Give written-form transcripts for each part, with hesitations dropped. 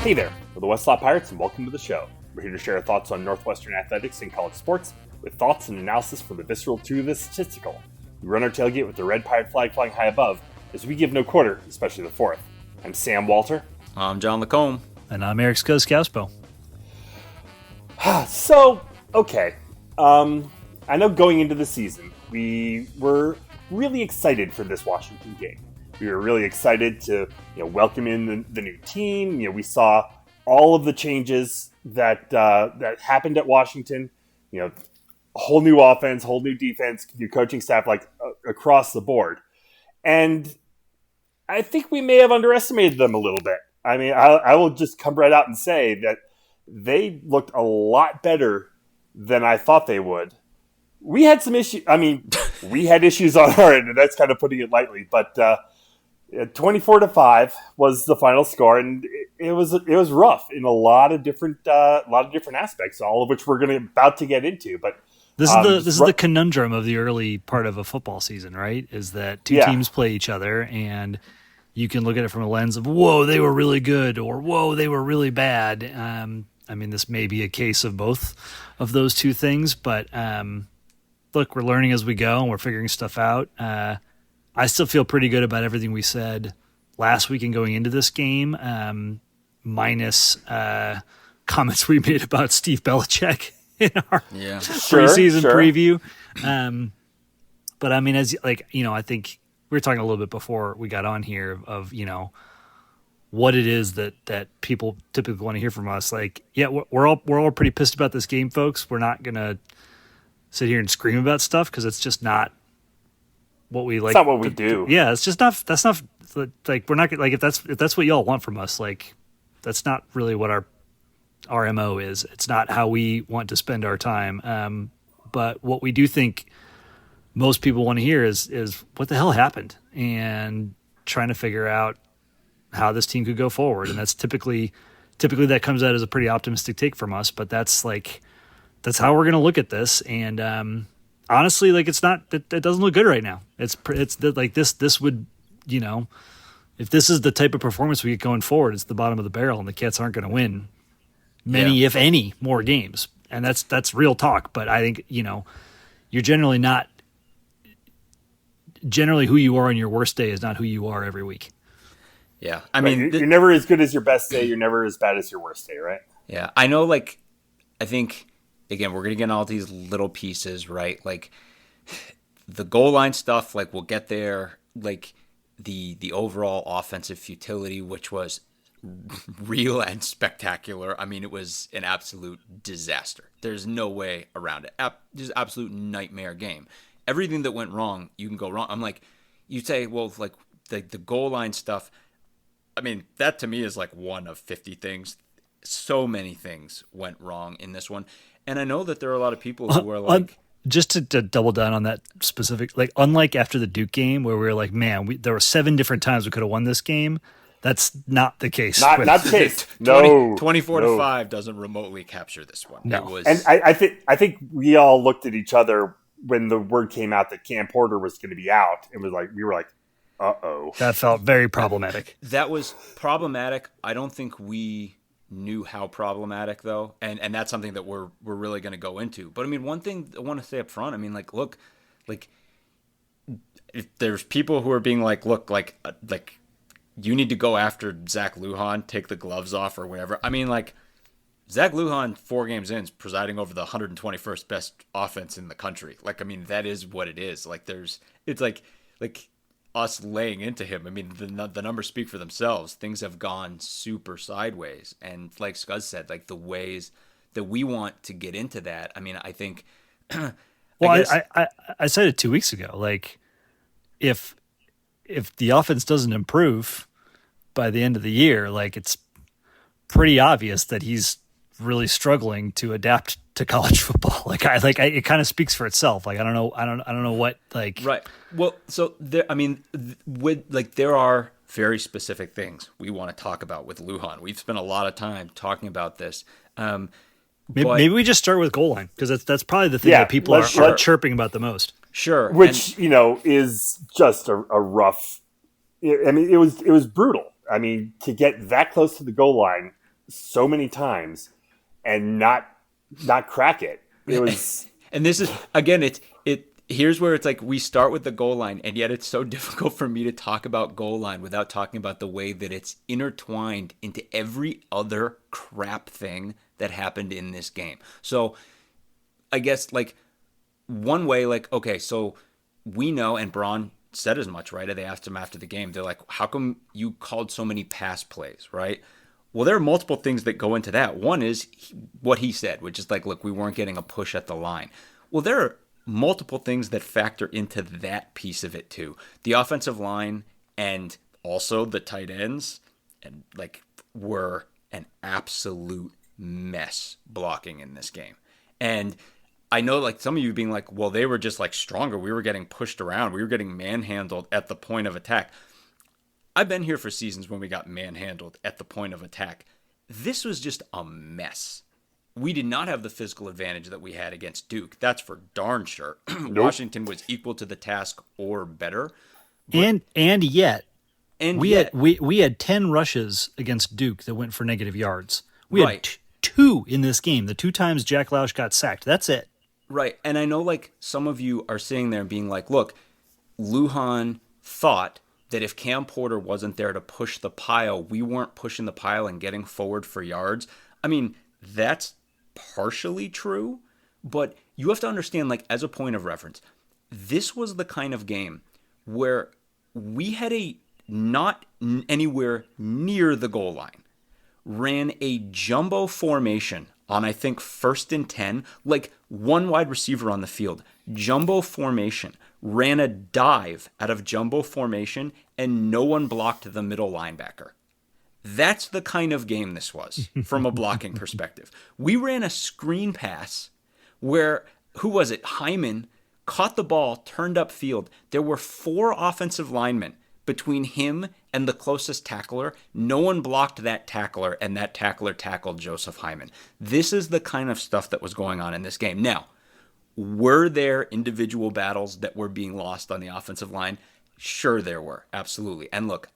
Hey there, we're the Westlaw Pirates and welcome to the show. We're here to share our thoughts on Northwestern athletics and college sports with thoughts and analysis from the visceral to the statistical. We run our tailgate with the red pirate flag flying high above as we give no quarter, especially the fourth. I'm Sam Walter. I'm John Lacombe. And I'm Eric Skoskauspo. Okay. I know going into the season, we were really excited for this Washington game. We were really excited to welcome in the new team. We saw all of the changes that happened at Washington. A whole new offense, whole new defense, new coaching staff, across the board. And I think we may have underestimated them a little bit. I mean, I will just come right out and say that they looked a lot better than I thought they would. We had some issues. I mean, we had issues on our end, and that's kind of putting it lightly. But 24-5 was the final score, and it was rough in a lot of different aspects, all of which we're about to get into. But this is the conundrum of the early part of a football season, right? Is that two teams play each other, and you can look at it from a lens of whoa, they were really good, or whoa, they were really bad. I mean, this may be a case of both of those two things, but look, we're learning as we go, and we're figuring stuff out. I still feel pretty good about everything we said last week and going into this game, minus comments we made about Steve Belichick in our preseason preview. But I mean, I think we were talking a little bit before we got on here of what it is that people typically want to hear from us. We're all pretty pissed about this game, folks. We're not gonna sit here and scream about stuff because it's just not what we like. It's not what we do. Yeah, it's just not. That's not like we're not like if that's what y'all want from us. Like that's not really what our MO is. It's not how we want to spend our time. But what we do think most people want to hear is what the hell happened and trying to figure out how this team could go forward. And that's typically that comes out as a pretty optimistic take from us. But that's how we're going to look at this. And honestly, it's not. It doesn't look good right now. It's like this would, if this is the type of performance we get going forward, it's the bottom of the barrel, and the Cats aren't going to win many, if any, more games. And that's real talk. But I think you're generally not. Generally, who you are on your worst day is not who you are every week. Yeah, I mean, you're never as good as your best day. You're never as bad as your worst day, right? Yeah, I know. I think. Again, we're going to get all these little pieces, right? Like the goal line stuff, we'll get there. The overall offensive futility, which was real and spectacular. I mean, it was an absolute disaster. There's no way around it. Just absolute nightmare game. Everything that went wrong, you can go wrong. I'm you say, well, the goal line stuff. I mean, that to me is one of 50 things. So many things went wrong in this one. And I know that there are a lot of people who are just to double down on that specific, unlike after the Duke game where we were man, there were 7 different times we could have won this game. That's not the case. Not the case. No, 24-5 doesn't remotely capture this one. No. It was, and I think we all looked at each other when the word came out that Cam Porter was going to be out, and we were like, uh-oh. That felt very problematic. That was problematic. I don't think we knew how problematic though, and that's something that we're really going to go into. But I mean, one thing I want to say up front, I mean, look, if there's people who are being look, you need to go after Zach Lujan, take the gloves off or whatever. I mean, Zach Lujan 4 games in is presiding over the 121st best offense in the country. I mean, that is what it is. It's us laying into him. I mean, the numbers speak for themselves. Things have gone super sideways. And like Scuzz said, the ways that we want to get into that, I mean, I think... I said it 2 weeks ago. If the offense doesn't improve by the end of the year, it's pretty obvious that he's really struggling to adapt to college football. It kind of speaks for itself. I don't know what Right. Well, so there, I mean, there are very specific things we want to talk about with Lujan. We've spent a lot of time talking about this. Maybe we just start with goal line because that's probably the thing that people are chirping about the most. Sure. Which, is just a rough. I mean, it was brutal. I mean, to get that close to the goal line so many times and not crack it. It was, and this is again, it. Here's where it's like we start with the goal line, and yet it's so difficult for me to talk about goal line without talking about the way that it's intertwined into every other crap thing that happened in this game. So I guess like one way, like, okay, so we know, and Braun said as much, right? They asked him after the game. They're like, how come you called so many pass plays, right? Well, there are multiple things that go into that. One is what he said, which is like, look, we weren't getting a push at the line. Well, there are multiple things that factor into that piece of it too. The offensive line and also the tight ends and like were an absolute mess blocking in this game. And I know like some of you being like, well, they were just like stronger. We were getting pushed around. We were getting manhandled at the point of attack. I've been here for seasons when we got manhandled at the point of attack. This was just a mess. We did not have the physical advantage that we had against Duke. That's for darn sure. Nope. Washington was equal to the task or better. And yet we had 10 rushes against Duke that went for negative yards. We had two in this game. The 2 times Jack Lausch got sacked. That's it. Right. And I know like some of you are sitting there and being like, look, Lujan thought that if Cam Porter wasn't there to push the pile, we weren't pushing the pile and getting forward for yards. I mean, that's partially true, but you have to understand, like, as a point of reference, this was the kind of game where we had a not anywhere near the goal line, ran a jumbo formation on, I think, 1st and 10, like one wide receiver on the field, jumbo formation, ran a dive out of jumbo formation, and no one blocked the middle linebacker. That's the kind of game this was from a blocking perspective. We ran a screen pass where, who was it? Hyman caught the ball, turned upfield. There were 4 offensive linemen between him and the closest tackler. No one blocked that tackler, and that tackler tackled Joseph Hyman. This is the kind of stuff that was going on in this game. Now, were there individual battles that were being lost on the offensive line? Sure there were. Absolutely. And look,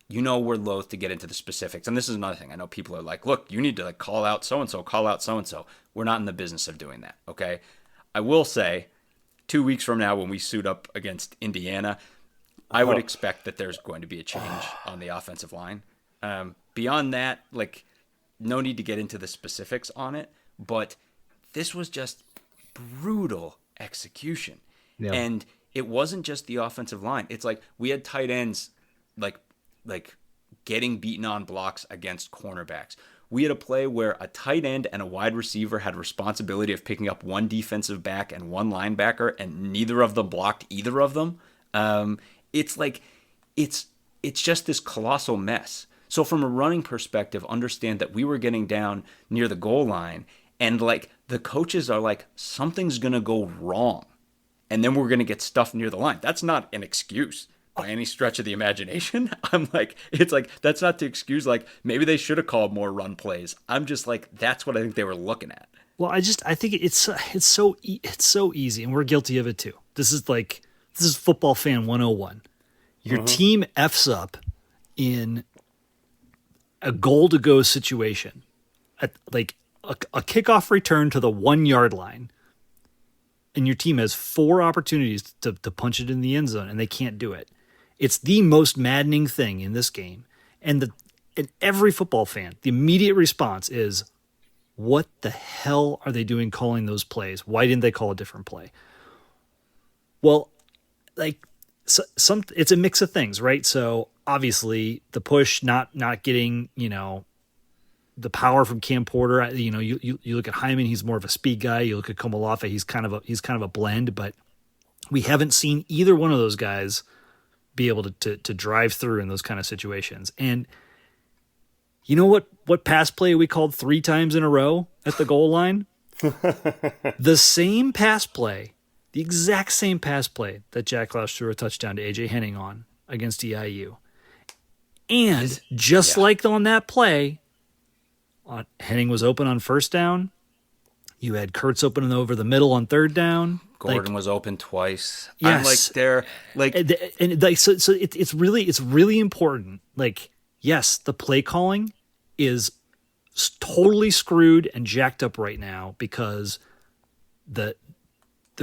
we're loath to get into the specifics. And this is another thing. I know people are like, look, you need to like call out so-and-so, call out so-and-so. We're not in the business of doing that, okay? I will say 2 weeks from now when we suit up against Indiana, I would expect that there's going to be a change on the offensive line. Beyond that, like, no need to get into the specifics on it, but this was just brutal execution. Yeah. And it wasn't just the offensive line. It's like we had tight ends like getting beaten on blocks against cornerbacks. We had a play where a tight end and a wide receiver had responsibility of picking up one defensive back and one linebacker, and neither of them blocked either of them. It's like it's just this colossal mess. So from a running perspective, understand that we were getting down near the goal line, and like the coaches are like, something's gonna go wrong, and then we're gonna get stuffed near the line. That's not an excuse by any stretch of the imagination. I'm like, it's like, that's not to excuse, like, maybe they should have called more run plays. I'm just like, that's what I think they were looking at. Well, I think it's so easy, and we're guilty of it too. This is football fan 101. Your team F's up in a goal to go situation, like a kickoff return to the 1 yard line, and your team has 4 opportunities to punch it in the end zone, and they can't do it. It's the most maddening thing in this game. And every football fan, the immediate response is, what the hell are they doing calling those plays? Why didn't they call a different play? Well, like, it's a mix of things, right? So obviously the push, not getting, the power from Cam Porter. You look at Hyman, he's more of a speed guy. You look at Komolafe, he's kind of a blend, but we haven't seen either one of those guys be able to drive through in those kind of situations. And you know what pass play we called 3 times in a row at the goal line? The same pass play, the exact same pass play that Jack Lausch threw a touchdown to A.J. Henning on against EIU. And like on that play, Henning was open on 1st down. You had Kurtz opening over the middle on 3rd down. Gordon was open twice. Yes. I'm like, they're like, and like, so it's really important. Like, yes, the play calling is totally screwed and jacked up right now because the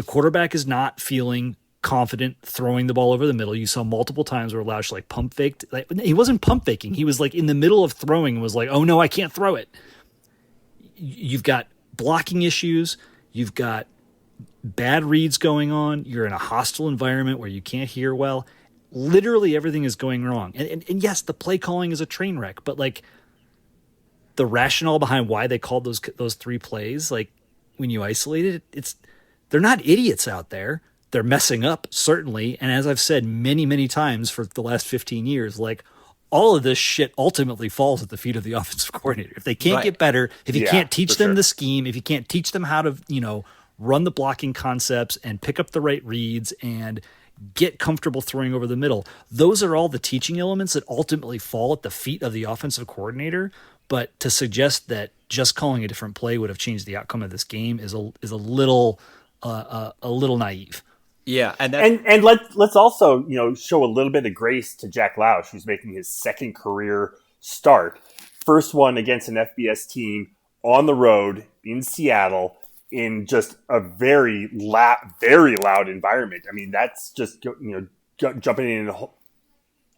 quarterback is not feeling confident throwing the ball over the middle. You saw multiple times where Lausch like pump faked. Like, he wasn't pump faking. He was like in the middle of throwing and was like, oh no, I can't throw it. You've got blocking issues. You've got bad reads going on. You're in a hostile environment where you can't hear well. Literally everything is going wrong. And yes, the play calling is a train wreck, but like the rationale behind why they called those 3 plays, like when you isolate it, they're not idiots out there. They're messing up, certainly. And as I've said many, many times for the last 15 years, like all of this shit ultimately falls at the feet of the offensive coordinator. If they can't get better, if you can't teach them the scheme, if you can't teach them how to, run the blocking concepts and pick up the right reads and get comfortable throwing over the middle, those are all the teaching elements that ultimately fall at the feet of the offensive coordinator. But to suggest that just calling a different play would have changed the outcome of this game is a little naive. Yeah, and let's also show a little bit of grace to Jack Lausch, who's making his second career start, first one against an FBS team on the road in Seattle in just a very loud environment. I mean, that's just jumping in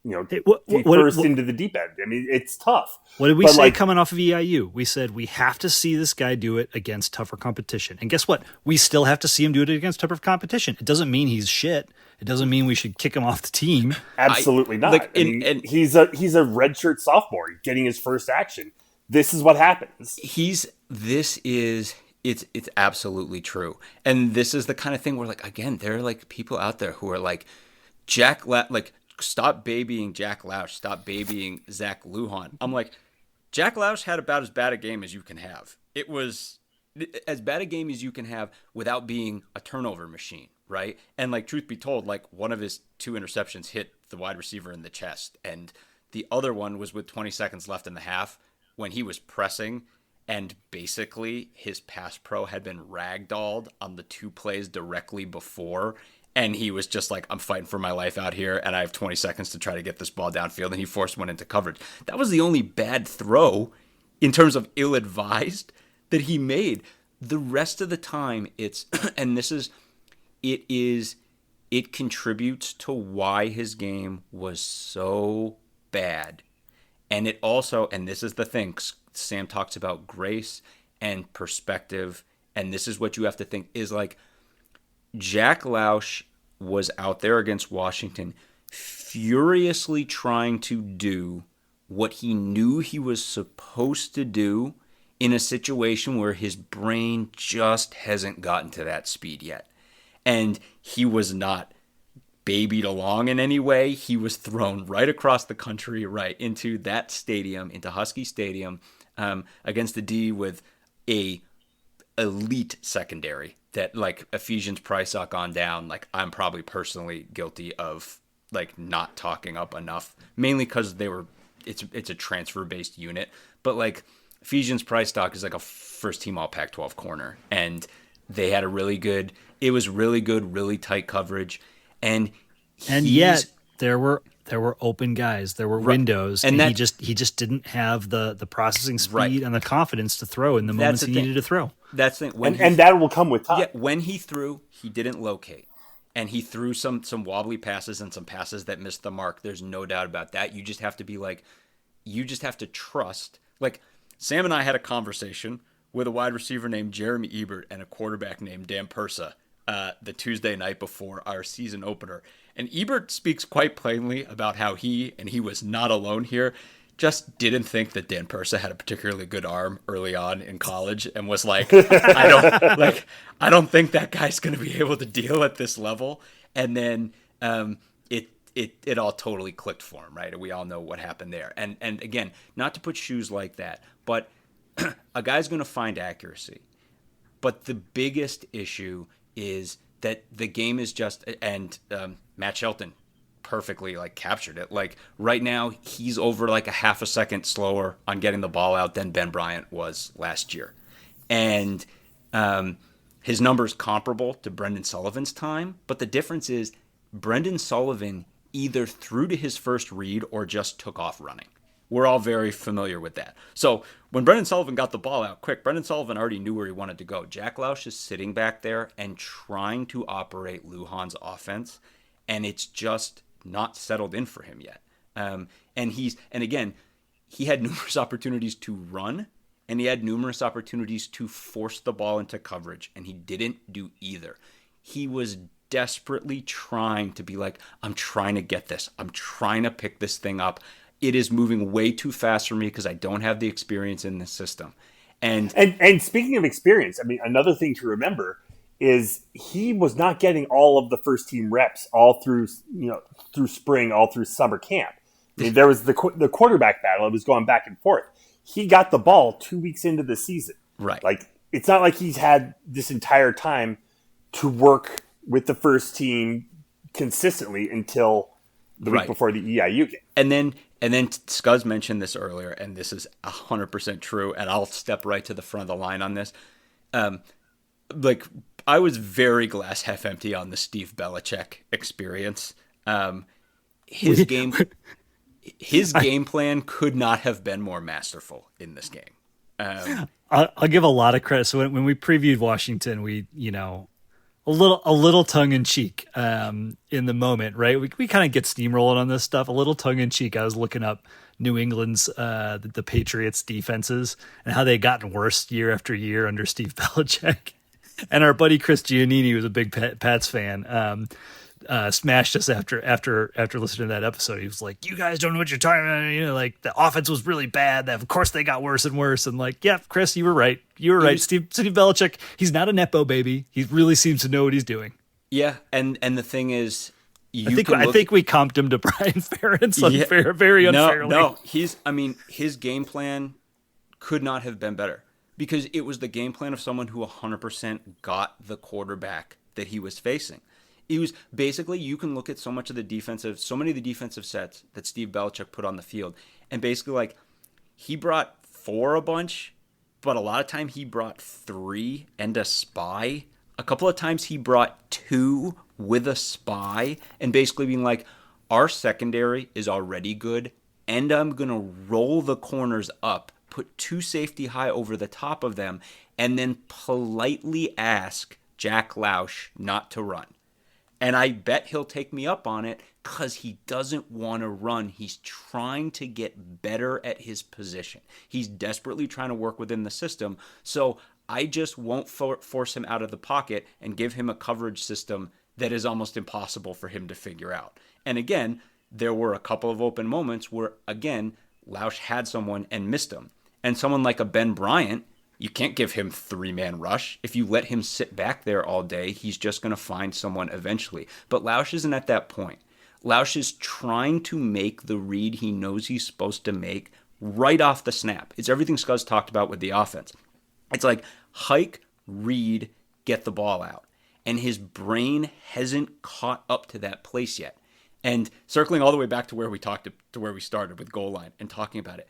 into the deep end. I mean, it's tough. What did we say coming off of EIU? We said we have to see this guy do it against tougher competition. And guess what? We still have to see him do it against tougher competition. It doesn't mean he's shit. It doesn't mean we should kick him off the team. Absolutely not. He's a redshirt sophomore getting his first action. This is what happens. It's absolutely true. And this is the kind of thing where, like, again, there are like people out there who are like, stop babying Jack Lausch. Stop babying Zach Lujan. I'm like, Jack Lausch had about as bad a game as you can have. It was as bad a game as you can have without being a turnover machine, right? And like, truth be told, like one of his 2 interceptions hit the wide receiver in the chest. And the other one was with 20 seconds left in the half when he was pressing. And basically his pass pro had been ragdolled on the 2 plays directly before. And he was just like, I'm fighting for my life out here, and I have 20 seconds to try to get this ball downfield, and he forced one into coverage. That was the only bad throw in terms of ill-advised that he made. The rest of the time, it contributes to why his game was so bad. And it also, and this is the thing, Sam talks about grace and perspective, and this is what you have to think, is like, Jack Lausch was out there against Washington furiously trying to do what he knew he was supposed to do in a situation where his brain just hasn't gotten to that speed yet. And he was not babied along in any way. He was thrown right across the country, right into that stadium, into Husky Stadium, against the D with a elite secondary that, like, Ephesians Prysock on down, like, I'm probably personally guilty of, like, not talking up enough, mainly because it's a transfer-based unit, but, like, Ephesians Prysock is like a first-team All-Pac-12 corner, and they had it was really good, really tight coverage, and yet there were open guys, there were windows, and he just didn't have the processing speed and the confidence to throw in the moments he needed to throw. That's the thing. And that will come with time. Yeah, when he threw, he didn't locate. And he threw some wobbly passes and some passes that missed the mark. There's no doubt about that. You just have to you have to trust. Like, Sam and I had a conversation with a wide receiver named Jeremy Ebert and a quarterback named Dan Persa the Tuesday night before our season opener. And Ebert speaks quite plainly about how he was not alone here, just didn't think that Dan Persa had a particularly good arm early on in college, and was like, I don't think that guy's going to be able to deal at this level. And then it all totally clicked for him, right? And we all know what happened there. And again, not to put shoes like that, but a guy's going to find accuracy. But the biggest issue is that the game is just, and Matt Shelton perfectly captured it. Like, right now, he's over like a half a second slower on getting the ball out than Ben Bryant was last year. And his number's comparable to Brendan Sullivan's time, but the difference is Brendan Sullivan either threw to his first read or just took off running. We're all very familiar with that. So when Brendan Sullivan got the ball out quick, Brendan Sullivan already knew where he wanted to go. Jack Lausch is sitting back there and trying to operate Lujan's offense, and it's just not settled in for him yet. And again, he had numerous opportunities to run, and he had numerous opportunities to force the ball into coverage, and he didn't do either. He was desperately trying to be like, I'm trying to get this. I'm trying to pick this thing up. It is moving way too fast for me because I don't have the experience in this system. And speaking of experience, I mean, another thing to remember is he was not getting all of the first team reps all through spring, all through summer camp. I mean, there was the quarterback battle. It was going back and forth. He got the ball 2 weeks into the season. Right. Like, it's not like he's had this entire time to work with the first team consistently until the week before the EIU game. And then Scuzz mentioned this earlier, and this is 100% true, and I'll step right to the front of the line on this. I was very glass half empty on the Steve Belichick experience. His game plan could not have been more masterful in this game. I'll give a lot of credit. So when we previewed Washington, we, a little tongue in cheek in the moment, right? We kind of get steamrolling on this stuff. A little tongue in cheek. I was looking up New England's the Patriots defenses and how they gotten worse year after year under Steve Belichick. And our buddy Chris Giannini, who's a big Pats fan, smashed us after listening to that episode. He was like, "You guys don't know what you're talking about. Like the offense was really bad. Of course they got worse and worse." And like, yeah, Chris, you were right. Steve Belichick, he's not a nepo baby. He really seems to know what he's doing. Yeah, and the thing is, I think we comped him to Brian Ferentz very unfairly. No, his game plan could not have been better because it was the game plan of someone who 100% got the quarterback that he was facing. It was basically, you can look at so many of the defensive sets that Steve Belichick put on the field, and basically like he brought 4 a bunch, but a lot of time he brought 3 and a spy. A couple of times he brought 2 with a spy, and basically being like, our secondary is already good, and I'm gonna roll the corners up, put 2 safety high over the top of them, and then politely ask Jack Lausch not to run. And I bet he'll take me up on it because he doesn't want to run. He's trying to get better at his position. He's desperately trying to work within the system. So I just won't force him out of the pocket and give him a coverage system that is almost impossible for him to figure out. And again, there were a couple of open moments where, again, Lausch had someone and missed him. And someone like a Ben Bryant, you can't give him 3-man rush. If you let him sit back there all day, he's just going to find someone eventually. But Lausch isn't at that point. Lausch is trying to make the read he knows he's supposed to make right off the snap. It's everything Scuzz talked about with the offense. It's like hike, read, get the ball out. And his brain hasn't caught up to that place yet. And circling all the way back to where we started with goal line and talking about it,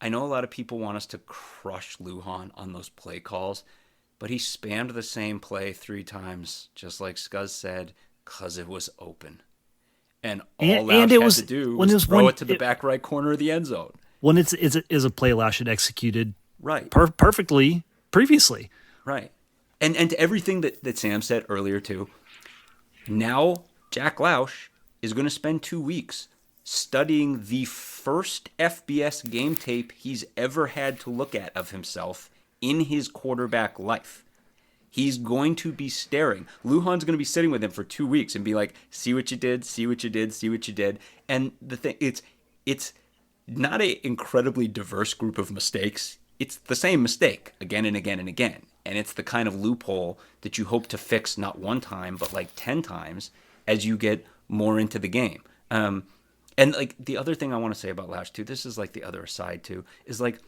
I know a lot of people want us to crush Lujan on those play calls, but he spammed the same play 3 times, just like Scuzz said, because it was open. And all Lausch had to do was throw it to the back right corner of the end zone. When it's a play Lausch had executed right perfectly previously. Right. And to everything that Sam said earlier too, now Jack Lausch is going to spend 2 weeks studying the first FBS game tape he's ever had to look at of himself in his quarterback life. He's going to be staring. Lujan's going to be sitting with him for 2 weeks and be like, see what you did, see what you did, see what you did. And the thing, it's not an incredibly diverse group of mistakes. It's the same mistake again and again and again. And it's the kind of loophole that you hope to fix not 1 time, but like 10 times as you get more into the game. And like the other thing I want to say about Lausch too, this is like the other side too, is like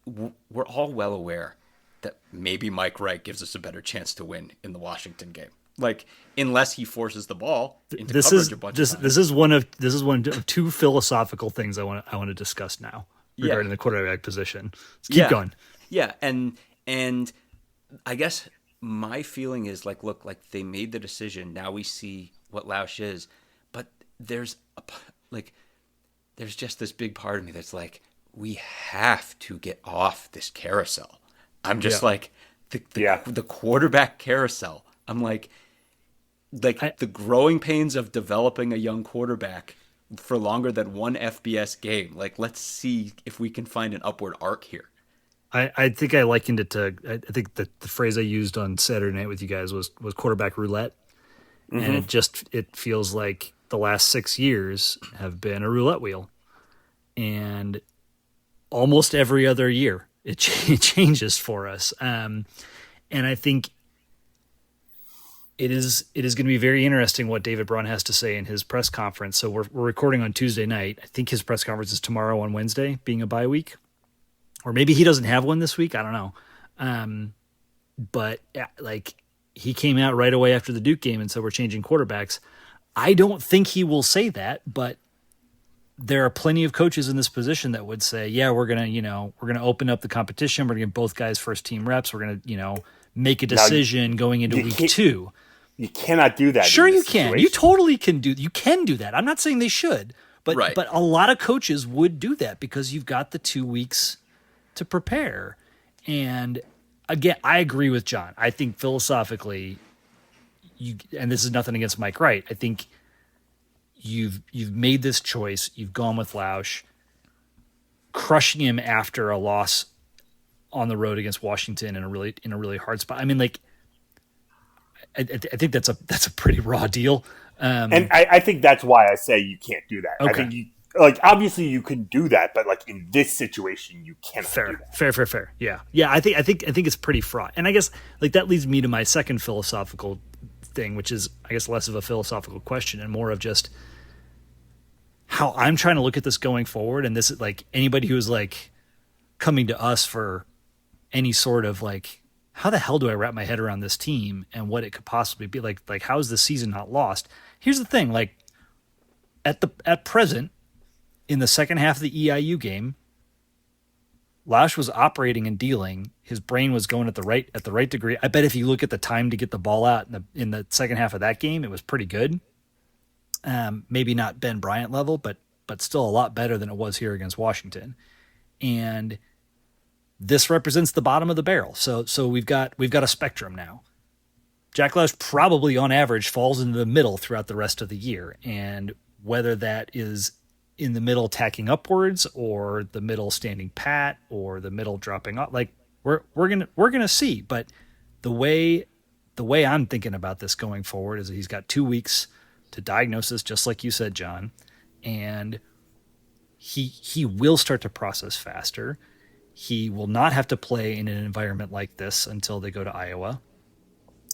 we're all well aware that maybe Mike Wright gives us a better chance to win in the Washington game. Like unless he forces the ball into coverage a bunch of times. This is one of 2 philosophical things I want to discuss now regarding the quarterback position. Let's keep going. Yeah, and I guess my feeling is like, look, like they made the decision. Now we see what Lausch is. There's there's just this big part of me that's like, we have to get off this carousel. I'm just like the quarterback carousel. I'm like the growing pains of developing a young quarterback for longer than one FBS game. Like, let's see if we can find an upward arc here. I think I likened it to, I think the phrase I used on Saturday night with you guys was quarterback roulette. Mm-hmm. And it feels like the last 6 years have been a roulette wheel. And almost every other year it changes for us. And I think it is going to be very interesting what David Braun has to say in his press conference. So we're recording on Tuesday night. I think his press conference is tomorrow on Wednesday, being a bye week. Or maybe he doesn't have one this week. I don't know. But like, he came out right away after the Duke game and said, we're changing quarterbacks. I don't think he will say that, but there are plenty of coaches in this position that would say, yeah, we're going to open up the competition. We're going to give both guys first team reps. We're going to, make a decision going into week 2. You cannot do that. Sure, you can. You totally can do that. I'm not saying they should, but a lot of coaches would do that because you've got the 2 weeks to prepare. And again, I agree with John. I think philosophically, and this is nothing against Mike Wright, I think you've made this choice. You've gone with Lausch, crushing him after a loss on the road against Washington in a really hard spot. I mean, like, I think that's a pretty raw deal. And I think that's why I say you can't do that. Okay. I think obviously you can do that, but like in this situation, you cannot do that. Fair. Yeah. I think it's pretty fraught. And I guess like that leads me to my second philosophical thing, which is, I guess, less of a philosophical question and more of just how I'm trying to look at this going forward. And this is like anybody who is like coming to us for any sort of like, how the hell do I wrap my head around this team and what it could possibly be like how is the season not lost? Here's the thing, like at present in the second half of the EIU game, Lausch was operating and dealing. His brain was going at the right degree. I bet if you look at the time to get the ball out in the second half of that game, it was pretty good. Maybe not Ben Bryant level, but still a lot better than it was here against Washington. And this represents the bottom of the barrel. So we've got a spectrum now. Jack Lausch probably on average falls into the middle throughout the rest of the year. And whether that is in the middle tacking upwards or the middle standing pat or the middle dropping off, like we're gonna see. But the way I'm thinking about this going forward is that he's got 2 weeks to diagnose this, just like you said, John, and he will start to process faster. He will not have to play in an environment like this until they go to Iowa.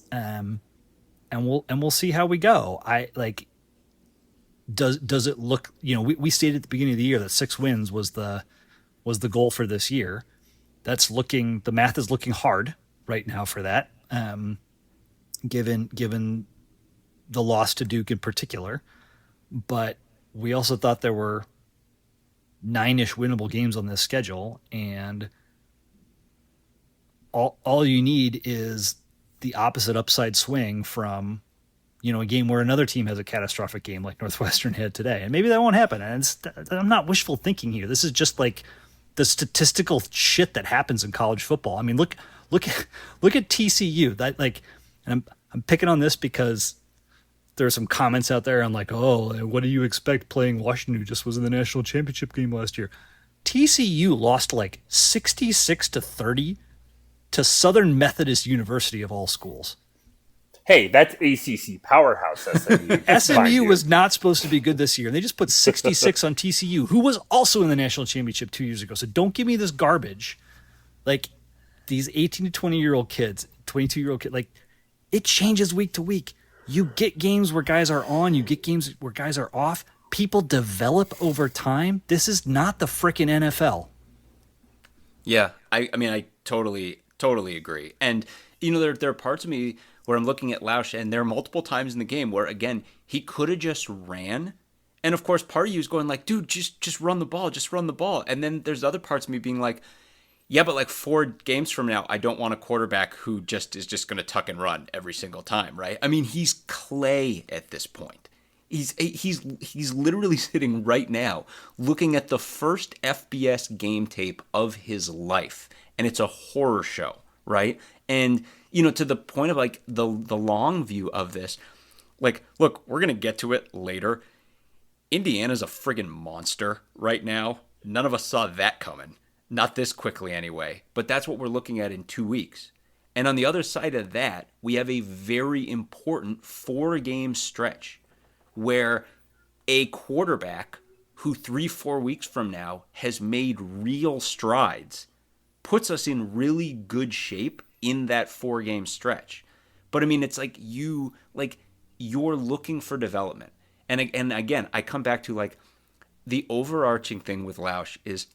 And we'll see how we go. Does it look, we stated at the beginning of the year that 6 wins was the goal for this year. The math is looking hard right now for that. Given the loss to Duke in particular, but we also thought there were 9-ish winnable games on this schedule, and all you need is the opposite upside swing from, a game where another team has a catastrophic game like Northwestern had today. And maybe that won't happen. And I'm not wishful thinking here. This is just like the statistical shit that happens in college football. I mean, look at TCU. That and I'm picking on this because there are some comments out there on like, oh, what do you expect playing Washington, who just was in the national championship game last year? TCU lost like 66-30 to Southern Methodist University of all schools. Hey, that's ACC powerhouse SMU. SMU was not supposed to be good this year. They just put 66 on TCU, who was also in the national championship 2 years ago. So don't give me this garbage. Like these 18 to 20-year-old kids, 22-year-old kids, like it changes week to week. You get games where guys are on. You get games where guys are off. People develop over time. This is not the frickin' NFL. Yeah, I mean, I totally agree. And, there are parts of me where I'm looking at Lausch, and there are multiple times in the game where, again, he could have just ran. And, of course, part of you is going like, dude, just run the ball. And then there's other parts of me being like, yeah, but like 4 games from now, I don't want a quarterback who is just going to tuck and run every single time, right? I mean, he's clay at this point. He's literally sitting right now looking at the first FBS game tape of his life, and it's a horror show, right? And to the point of like the long view of this, like, look, we're gonna get to it later. Indiana's a friggin' monster right now. None of us saw that coming. Not this quickly anyway. But that's what we're looking at in 2 weeks. And on the other side of that, we have a very important 4-game stretch where a quarterback who 3-4 weeks from now has made real strides puts us in really good shape in that 4-game stretch. But I mean, it's like you're looking for development. And again, I come back to like the overarching thing with Lausch is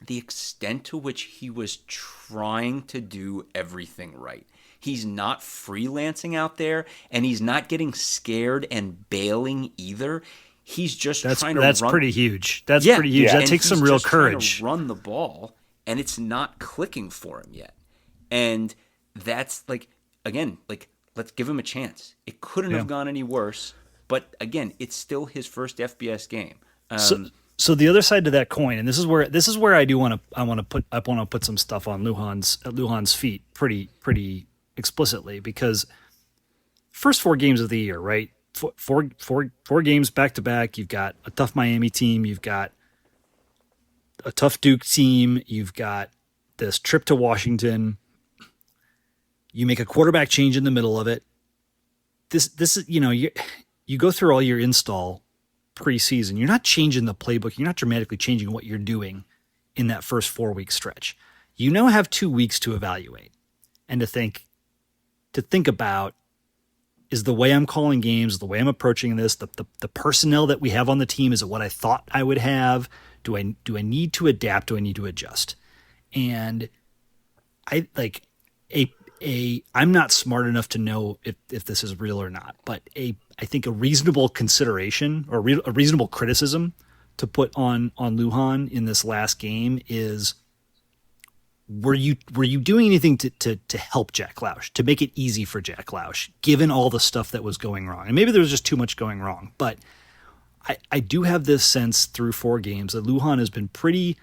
the extent to which he was trying to do everything right. He's not freelancing out there, and he's not getting scared and bailing either. He's just trying to run. That's pretty huge. That's pretty huge. That takes some real courage. To run the ball, and it's not clicking for him yet. And that's like, again, like, let's give him a chance. It couldn't have gone any worse. But again, it's still his first FBS game. So the other side to that coin, and this is where I want to put some stuff on Lujan's feet pretty explicitly, because first 4 games of the year, right? Four games back to back. You've got a tough Miami team. You've got a tough Duke team. You've got this trip to Washington. You make a quarterback change in the middle of it. This is you go through all your install preseason. You're not changing the playbook. You're not dramatically changing what you're doing in that first 4-week stretch. You now have 2 weeks to evaluate and to think about, is the way I'm calling games, the way I'm approaching this, the personnel that we have on the team, is it what I thought I would have? Do I need to adapt? Do I need to adjust? And I'm not smart enough to know if this is real or not, but I think a reasonable consideration or a reasonable criticism to put on Lujan in this last game is, were you doing anything to help Jack Lausch, to make it easy for Jack Lausch, given all the stuff that was going wrong? And maybe there was just too much going wrong, but I do have this sense through 4 games that Lujan has been pretty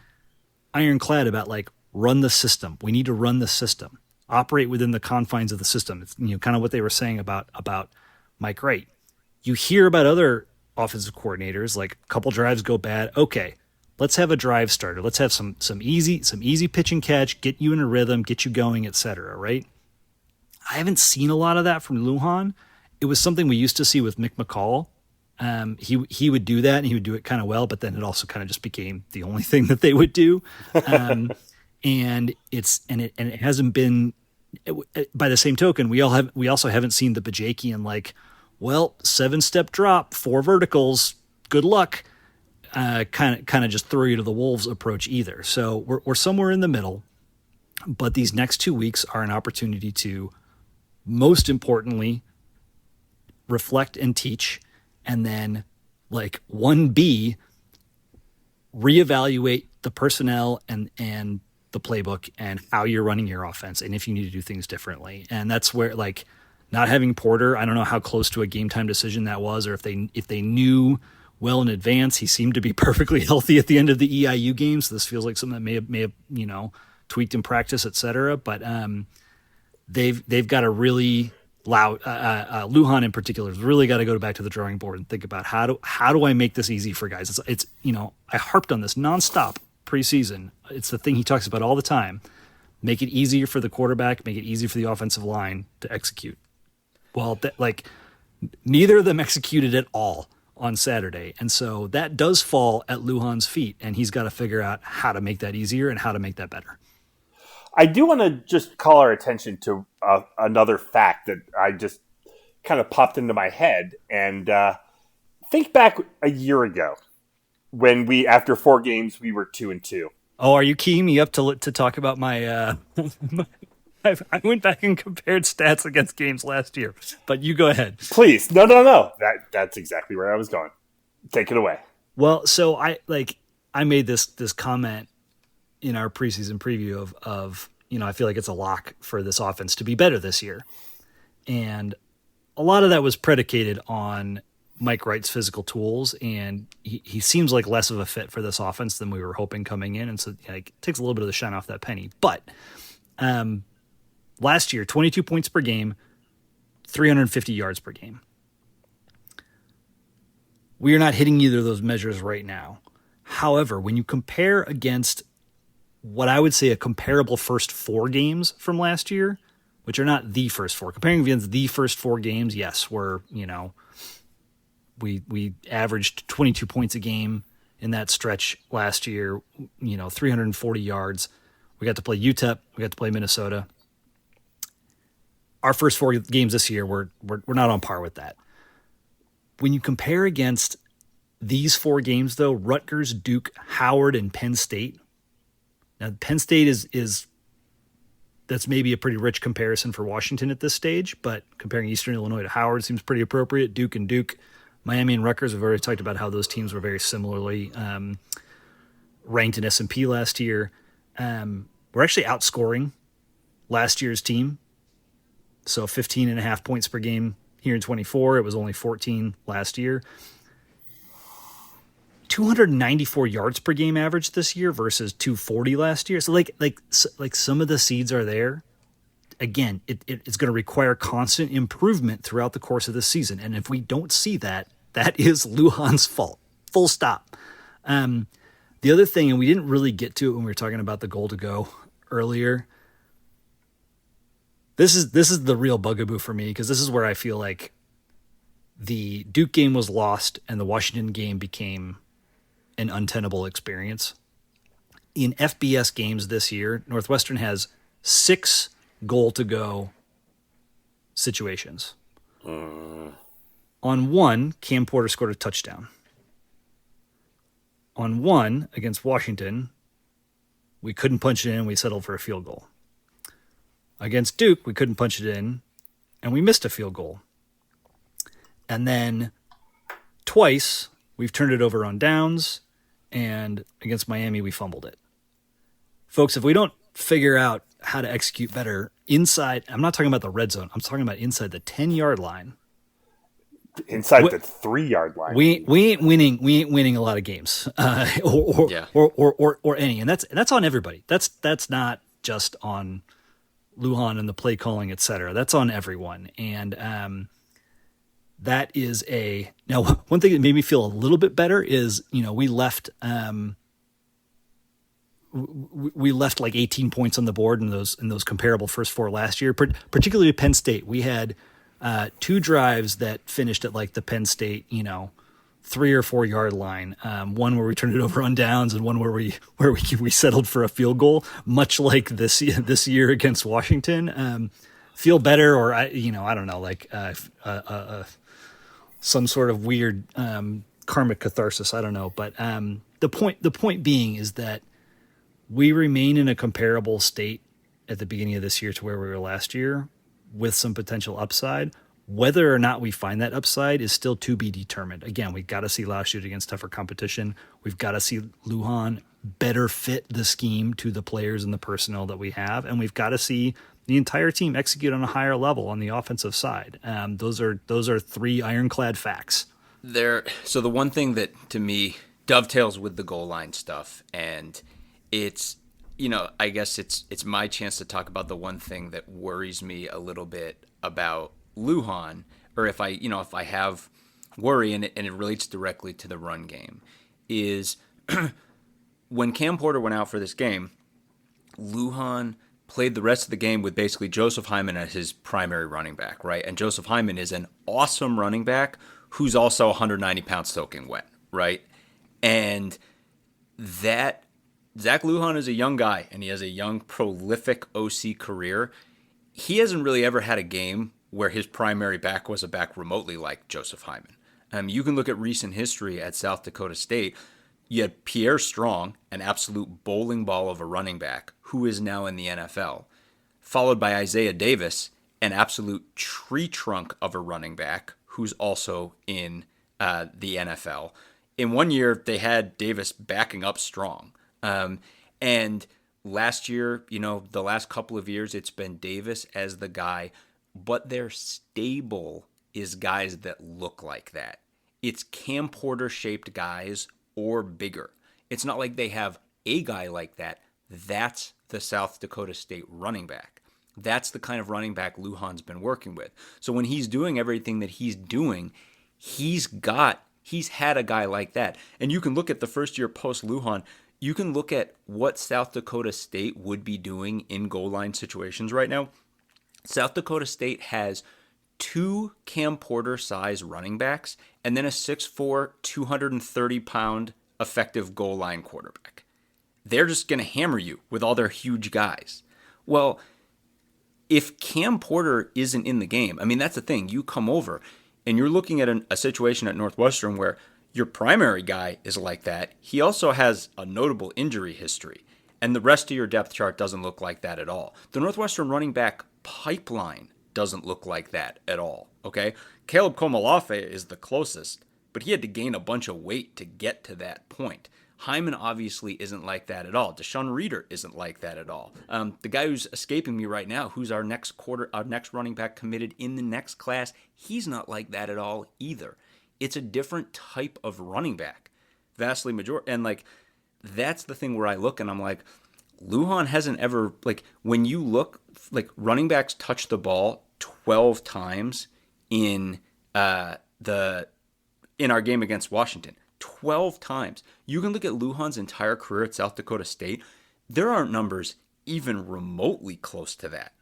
ironclad about, like, run the system. We need to run the system. Operate within the confines of the system. It's kind of what they were saying about Mike Wright. You hear about other offensive coordinators, like a couple drives go bad. Okay, let's have a drive starter. Let's have some easy pitch and catch, get you in a rhythm, get you going, etc. Right? I haven't seen a lot of that from Lujan. It was something we used to see with Mick McCall. He would do that, and he would do it kind of well, but then it also kind of just became the only thing that they would do. And it hasn't been, by the same token, we also haven't seen the Bajakian, like, well, 7-step drop, 4 verticals, good luck, kind of just throw you to the wolves approach either. So we're somewhere in the middle, but these next 2 weeks are an opportunity to, most importantly, reflect and teach, and then, like, 1B, reevaluate the personnel and the playbook and how you're running your offense, and if you need to do things differently. And that's where, like, not having Porter, I don't know how close to a game time decision that was, or if they knew well in advance. He seemed to be perfectly healthy at the end of the EIU game, so this feels like something that may have tweaked in practice, etc. But they've got to really Lujan in particular has really got to go back to the drawing board and think about how do I make this easy for guys. It's I harped on this nonstop preseason. It's the thing he talks about all the time. Make it easier for the quarterback, make it easier for the offensive line to execute. Well, neither of them executed at all on Saturday. And so that does fall at Lujan's feet, and he's got to figure out how to make that easier and how to make that better. I do want to just call our attention to another fact that I just kind of popped into my head. And think back a year ago when after 4 games, we were 2-2. Oh, are you keying me up to talk about my I went back and compared stats against games last year, but you go ahead. Please. No. That's exactly where I was going. Take it away. Well, so I made this comment in our preseason preview of I feel like it's a lock for this offense to be better this year. And a lot of that was predicated on Mike Wright's physical tools, and he seems like less of a fit for this offense than we were hoping coming in, and so it takes a little bit of the shine off that penny. But last year, 22 points per game, 350 yards per game. We are not hitting either of those measures right now. However, when you compare against what I would say a comparable first 4 games from last year, which are not the first 4, comparing against the first 4 games, yes, we averaged 22 points a game in that stretch last year, 340 yards. We got to play UTEP, we got to play Minnesota. Our first 4 games this year, we're not on par with that. When you compare against these 4 games, though, Rutgers, Duke, Howard, and Penn State. Now, Penn State is that's maybe a pretty rich comparison for Washington at this stage, but comparing Eastern Illinois to Howard seems pretty appropriate. Duke and Duke, Miami and Rutgers, we've already talked about how those teams were very similarly ranked in S&P last year. We're actually outscoring last year's team. So 15.5 points per game here in 24. It was only 14 last year. 294 yards per game average this year versus 240 last year. So like some of the seeds are there. Again, it's going to require constant improvement throughout the course of the season. And if we don't see that, that is Lujan's fault. Full stop. The other thing, and we didn't really get to it when we were talking about the goal to go earlier. This is the real bugaboo for me, because this is where I feel like the Duke game was lost and the Washington game became an untenable experience. In FBS games this year, Northwestern has 6 goal-to-go situations. On 1, Cam Porter scored a touchdown. On 1, against Washington, we couldn't punch it in, we settled for a field goal. Against Duke, we couldn't punch it in, and we missed a field goal. And then twice, we've turned it over on downs, and against Miami, we fumbled it. Folks, if we don't figure out how to execute better inside, I'm not talking about the red zone, I'm talking about inside the 10-yard line. Inside the 3-yard line. We ain't winning a lot of games, or any, and that's on everybody. That's not just on Lujan and the play calling, etc. That's on everyone, and that is now one thing that made me feel a little bit better is we left like 18 points on the board in those comparable first 4 last year, particularly Penn State. We had 2 drives that finished at like the Penn State 3 or 4 yard line. One where we turned it over on downs, and one where we settled for a field goal, much like this year against Washington. Feel better, or I don't know, like some sort of weird karmic catharsis. I don't know, but the point being is that we remain in a comparable state at the beginning of this year to where we were last year, with some potential upside. Whether or not we find that upside is still to be determined. Again, we've got to see Lau shoot against tougher competition. We've got to see Lujan better fit the scheme to the players and the personnel that we have, and we've got to see the entire team execute on a higher level on the offensive side. Those are 3 ironclad facts. So the one thing that to me dovetails with the goal line stuff, and it's I guess it's my chance to talk about the one thing that worries me a little bit about Lujan, or if I have worry, and it relates directly to the run game, is when Cam Porter went out for this game, Lujan played the rest of the game with basically Joseph Hyman as his primary running back, right? And Joseph Hyman is an awesome running back who's also 190 pounds soaking wet, right? And that Zach Lujan is a young guy, and he has a young, prolific OC career. He hasn't really ever had a game where his primary back was a back remotely like Joseph Hyman. You can look at recent history at South Dakota State. You had Pierre Strong, an absolute bowling ball of a running back, who is now in the NFL, followed by Isaiah Davis, an absolute tree trunk of a running back, who's also in the NFL. In one year, they had Davis backing up Strong. And last year, the last couple of years, it's been Davis as the guy, but their stable is guys that look like that. it's Cam Porter shaped guys or bigger. It's not like they have a guy like that. That's the South Dakota State running back. That's the kind of running back Lujan's been working with. So when he's doing everything that he's doing, he's had a guy like that. And you can look at the first year post Lujan, you can look at what South Dakota State would be doing in goal line situations right now. South Dakota State has 2 Cam Porter size running backs and then a 6'4", 230-pound effective goal line quarterback. They're just going to hammer you with all their huge guys. Well, if Cam Porter isn't in the game, I mean, that's the thing. You come over and you're looking at a situation at Northwestern where your primary guy is like that. He also has a notable injury history, and the rest of your depth chart doesn't look like that at all. The Northwestern running back pipeline doesn't look like that at all, okay? Caleb Komalafe is the closest, but he had to gain a bunch of weight to get to that point. Hyman obviously isn't like that at all. Deshaun Reeder isn't like that at all. The guy who's escaping me right now, who's our next running back committed in the next class, he's not like that at all either. It's a different type of running back, vastly major. And like, that's the thing where I look and I'm like, Lujan hasn't ever, like, when you look, like, running backs touch the ball 12 times in our game against Washington. 12 times. You can look at Lujan's entire career at South Dakota State. There aren't numbers even remotely close to that.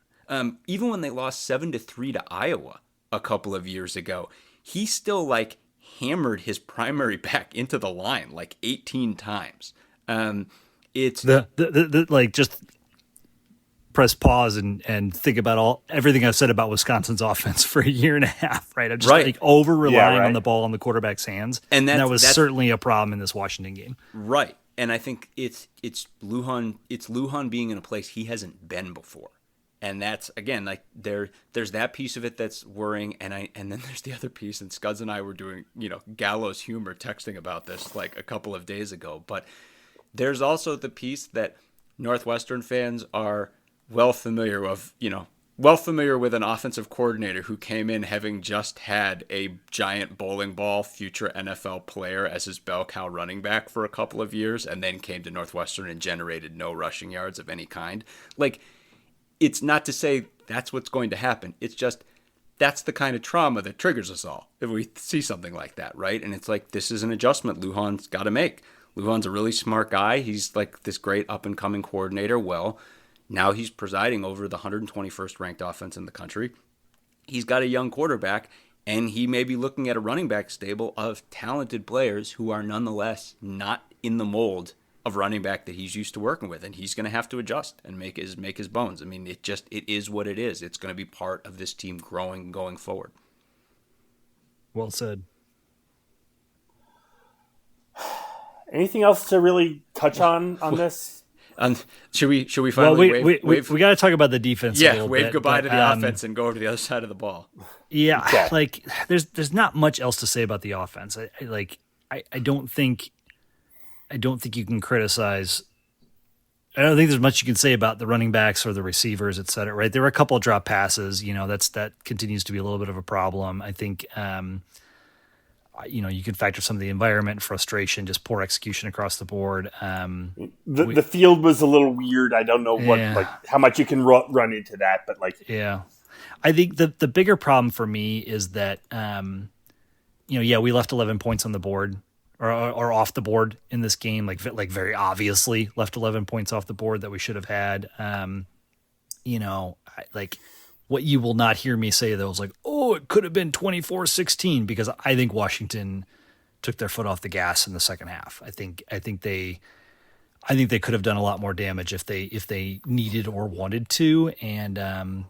Even when they lost 7-3 to Iowa a couple of years ago, he still like hammered his primary back into the line like 18 times. It's like just press pause and think about everything I've said about Wisconsin's offense for a year and a half, right? I'm just like over relying on the ball on the quarterback's hands. And that was certainly a problem in this Washington game. Right. And I think it's Lujan being in a place he hasn't been before. And that's, again, like there's that piece of it that's worrying, and then there's the other piece, and Scuds and I were doing, gallows humor texting about this like a couple of days ago, but there's also the piece that Northwestern fans are well familiar with an offensive coordinator who came in having just had a giant bowling ball future NFL player as his bell cow running back for a couple of years, and then came to Northwestern and generated no rushing yards of any kind. Like, it's not to say that's what's going to happen. It's just that's the kind of trauma that triggers us all if we see something like that, right? And it's like, this is an adjustment Lujan's got to make. Lujan's a really smart guy. He's like this great up-and-coming coordinator. Well, now he's presiding over the 121st ranked offense in the country. He's got a young quarterback, and he may be looking at a running back stable of talented players who are nonetheless not in the mold of running back that he's used to working with, and he's going to have to adjust and make his bones. I mean, it is what it is. It's going to be part of this team growing going forward. Well said. Anything else to really touch on this? Should we finally wave? We got to talk about the defense. Yeah, wave goodbye to the offense and go over to the other side of the ball. Yeah, okay. Like there's not much else to say about the offense. I don't think you can criticize. I don't think there's much you can say about the running backs or the receivers, et cetera, right? There were a couple of drop passes, that continues to be a little bit of a problem. I think, you can factor some of the environment, frustration, just poor execution across the board. The field was a little weird. I don't know how much you can run into that, but I think the bigger problem for me is that, we left 11 points on the board. Or off the board in this game, like very obviously left 11 points off the board that we should have had. What you will not hear me say though is like, oh, it could have been 24-16, because I think Washington took their foot off the gas in the second half. I think they could have done a lot more damage if they needed or wanted to, and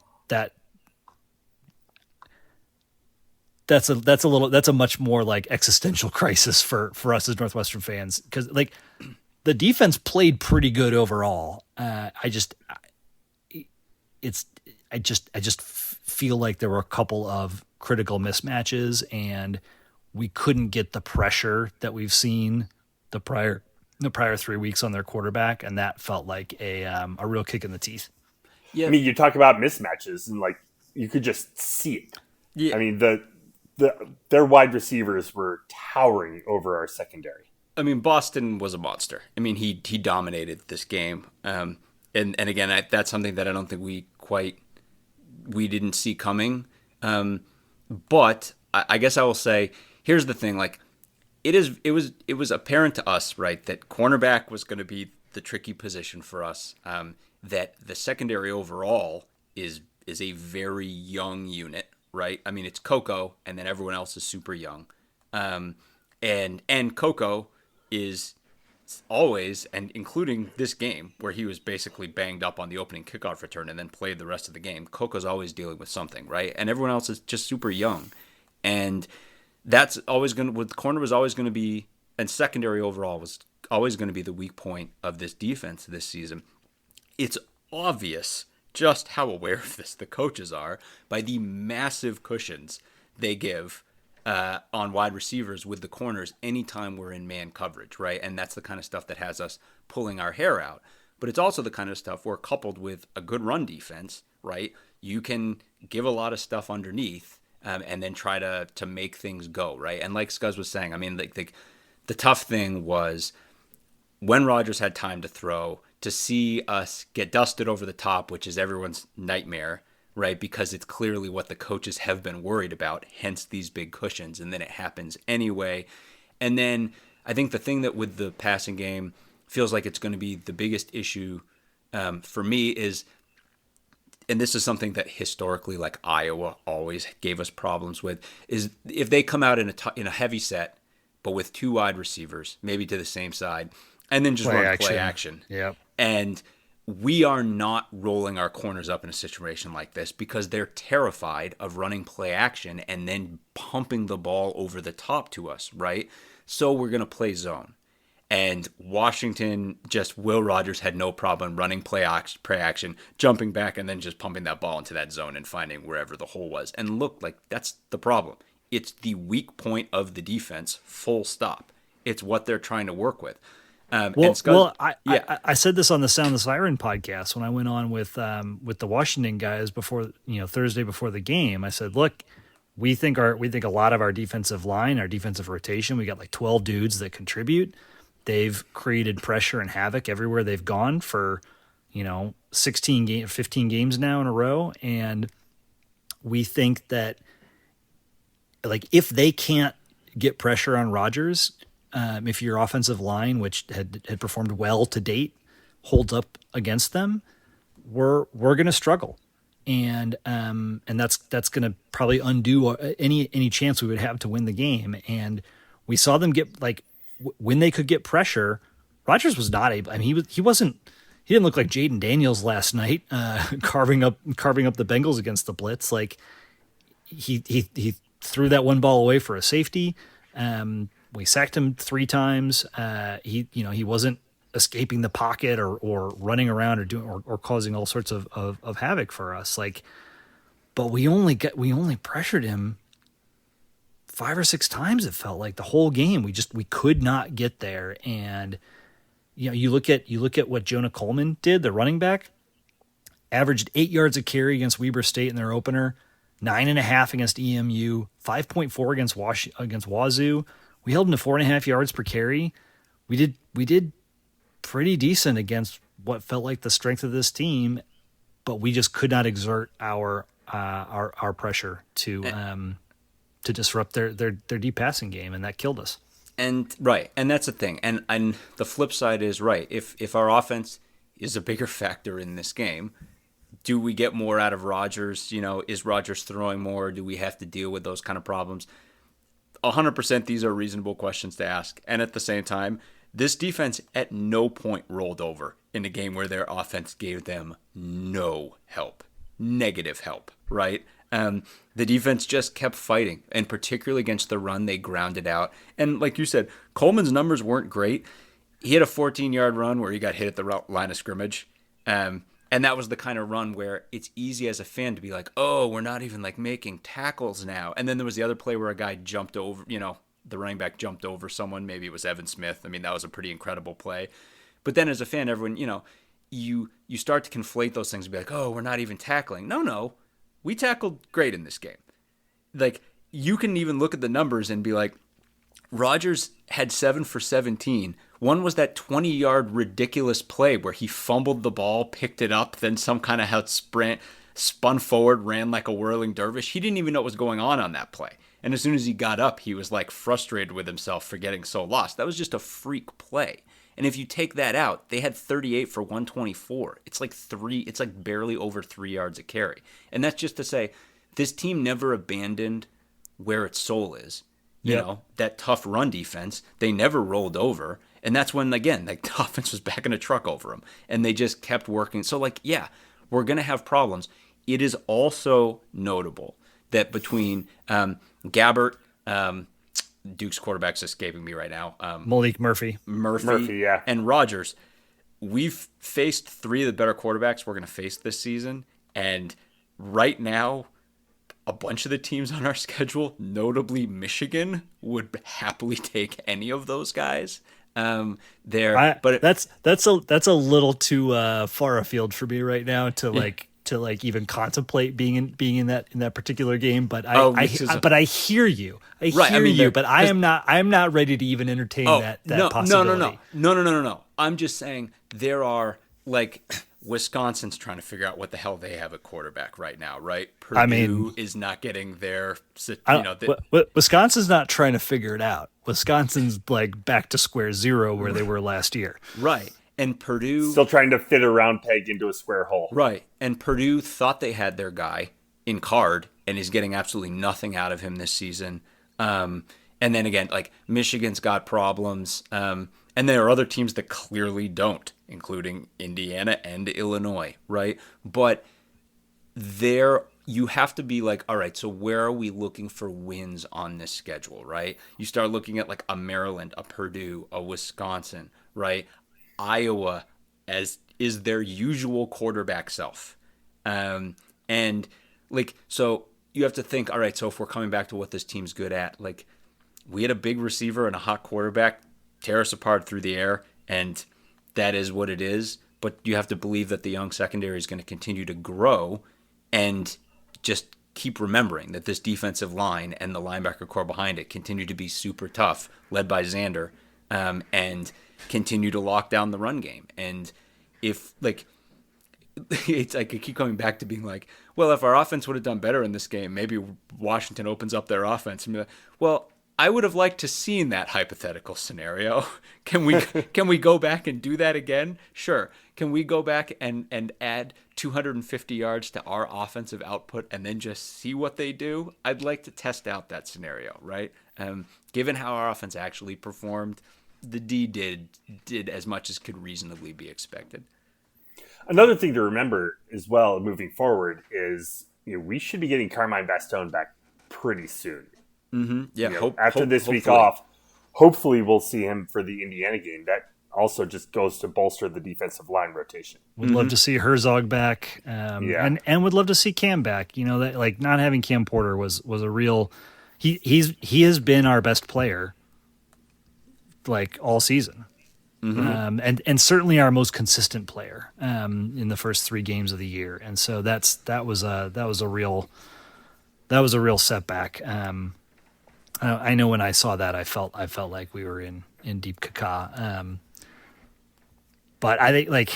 that's a much more like existential crisis for us as Northwestern fans, because like the defense played pretty good overall. I just feel like there were a couple of critical mismatches, and we couldn't get the pressure that we've seen the prior 3 weeks on their quarterback, and that felt like a real kick in the teeth. Yeah, I mean, you talk about mismatches, and like you could just see it. Yeah, I mean their wide receivers were towering over our secondary. I mean, Boston was a monster. I mean, he dominated this game. And again, that's something that I don't think we didn't see coming. But I guess I will say, here's the thing: like, it was apparent to us, right, that cornerback was going to be the tricky position for us. That the secondary overall is a very young unit, right? I mean, it's Coco, and then everyone else is super young. And Coco is always, and including this game where he was basically banged up on the opening kickoff return and then played the rest of the game, Coco's always dealing with something, right? And everyone else is just super young. And that's always going to, with corner was always going to be, and secondary overall was always going to be the weak point of this defense this season. It's obvious just how aware of this the coaches are by the massive cushions they give on wide receivers with the corners anytime we're in man coverage, right? And that's the kind of stuff that has us pulling our hair out. But it's also the kind of stuff where, coupled with a good run defense, right, you can give a lot of stuff underneath and then try to make things go, right? And like Scuzz was saying, I mean, the tough thing was when Rodgers had time to throw, to see us get dusted over the top, which is everyone's nightmare, right? Because it's clearly what the coaches have been worried about, hence these big cushions, and then it happens anyway. And then I think the thing that with the passing game feels like it's going to be the biggest issue for me is, and this is something that historically, like Iowa always gave us problems with, is if they come out in a heavy set, but with two wide receivers, maybe to the same side, and then just run play action. Yep. And we are not rolling our corners up in a situation like this because they're terrified of running play action and then pumping the ball over the top to us, right? So we're going to play zone. And Washington, just Will Rogers had no problem running play action, jumping back, and then just pumping that ball into that zone and finding wherever the hole was. And look, like, that's the problem. It's the weak point of the defense, full stop. It's what they're trying to work with. I said this on the Sound the Siren podcast when I went on with the Washington guys before, Thursday before the game. I said, look, we think a lot of our defensive line, our defensive rotation, we got like 12 dudes that contribute. They've created pressure and havoc everywhere they've gone for, 15 games now in a row, and we think that, like, if they can't get pressure on Rodgers, if your offensive line, which had performed well to date, holds up against them, we're going to struggle, and that's going to probably undo any chance we would have to win the game. And we saw them get, like, when they could get pressure, Rodgers was not able. I mean, he didn't look like Jaden Daniels last night, carving up the Bengals against the blitz. Like, he threw that one ball away for a safety. We sacked him 3 times. He wasn't escaping the pocket or running around or causing all sorts of havoc for us. Like, but we only pressured him 5 or 6 times. It felt like the whole game. We could not get there. And you look at what Jonah Coleman did, the running back, averaged 8 yards a carry against Weber State in their opener, 9.5 against EMU, 5.4 against Wazoo. We held him to 4.5 yards per carry. We did pretty decent against what felt like the strength of this team, but we just could not exert our pressure to disrupt their deep passing game, and that killed us. And right, and that's the thing. And the flip side is, right, if our offense is a bigger factor in this game, do we get more out of Rodgers? Is Rodgers throwing more? Do we have to deal with those kind of problems? 100% these are reasonable questions to ask. And at the same time, this defense at no point rolled over in a game where their offense gave them no help, negative help, right? The defense just kept fighting, and particularly against the run, they grounded out. And like you said, Coleman's numbers weren't great. He had a 14-yard run where he got hit at the line of scrimmage. And that was the kind of run where it's easy as a fan to be like, oh, we're not even like making tackles now. And then there was the other play where a guy jumped over, the running back jumped over someone. Maybe it was Evan Smith. I mean, that was a pretty incredible play. But then as a fan, everyone, you start to conflate those things and be like, oh, we're not even tackling. No, we tackled great in this game. Like, you can even look at the numbers and be like, Rodgers had 7 for 17. One was that 20-yard ridiculous play where he fumbled the ball, picked it up, then some kind of spun forward, ran like a whirling dervish. He didn't even know what was going on that play. And as soon as he got up, he was like frustrated with himself for getting so lost. That was just a freak play. And if you take that out, they had 38 for 124. It's like barely over 3 yards a carry. And that's just to say, this team never abandoned where its soul is. You know, that tough run defense, they never rolled over. And that's when, again, like, the offense was backing a truck over them. And they just kept working. So, like, yeah, we're going to have problems. It is also notable that between Gabbert, Duke's quarterback's escaping me right now. Malik Murphy, yeah, and Rodgers, we've faced 3 of the better quarterbacks we're going to face this season. And right now, a bunch of the teams on our schedule, notably Michigan, would happily take any of those guys. But that's a little too far afield for me right now to even contemplate being in that particular game. But I hear you. But I am not ready to even entertain that possibility. No. I'm just saying there are, like, Wisconsin's trying to figure out what the hell they have at quarterback right now, right? Purdue is not getting their, Wisconsin's not trying to figure it out. Wisconsin's like back to square zero where they were last year. Right. And Purdue still trying to fit a round peg into a square hole. Right. And Purdue thought they had their guy in Card and is getting absolutely nothing out of him this season. And then again, like, Michigan's got problems. And there are other teams that clearly don't, including Indiana and Illinois, right? But there, you have to be like, all right, so where are we looking for wins on this schedule, right? You start looking at like a Maryland, a Purdue, a Wisconsin, right? Iowa as is their usual quarterback self. And like, so you have to think, all right, so if we're coming back to what this team's good at, like, we had a big receiver and a hot quarterback tear us apart through the air, and that is what it is. But you have to believe that the young secondary is going to continue to grow, and just keep remembering that this defensive line and the linebacker core behind it continue to be super tough, led by Xander, and continue to lock down the run game. And if, like, it's like I keep coming back to being like, well, if our offense would have done better in this game, maybe Washington opens up their offense and be like, well, I would have liked to seen that hypothetical scenario. Can we go back and do that again? Sure. Can we go back and add 250 yards to our offensive output and then just see what they do? I'd like to test out that scenario, right? Given how our offense actually performed, the D did as much as could reasonably be expected. Another thing to remember as well moving forward is, we should be getting Carmine Bastone back pretty soon. Mm-hmm. Yeah. After this week off, hopefully we'll see him for the Indiana game. That also just goes to bolster the defensive line rotation. Would love to see Herzog back, and would love to see Cam back. That, like, not having Cam Porter was a real. He has been our best player, like, all season, and certainly our most consistent player in the first 3 games of the year. And so that was a real setback. I know when I saw that, I felt like we were in deep caca. But I think, like,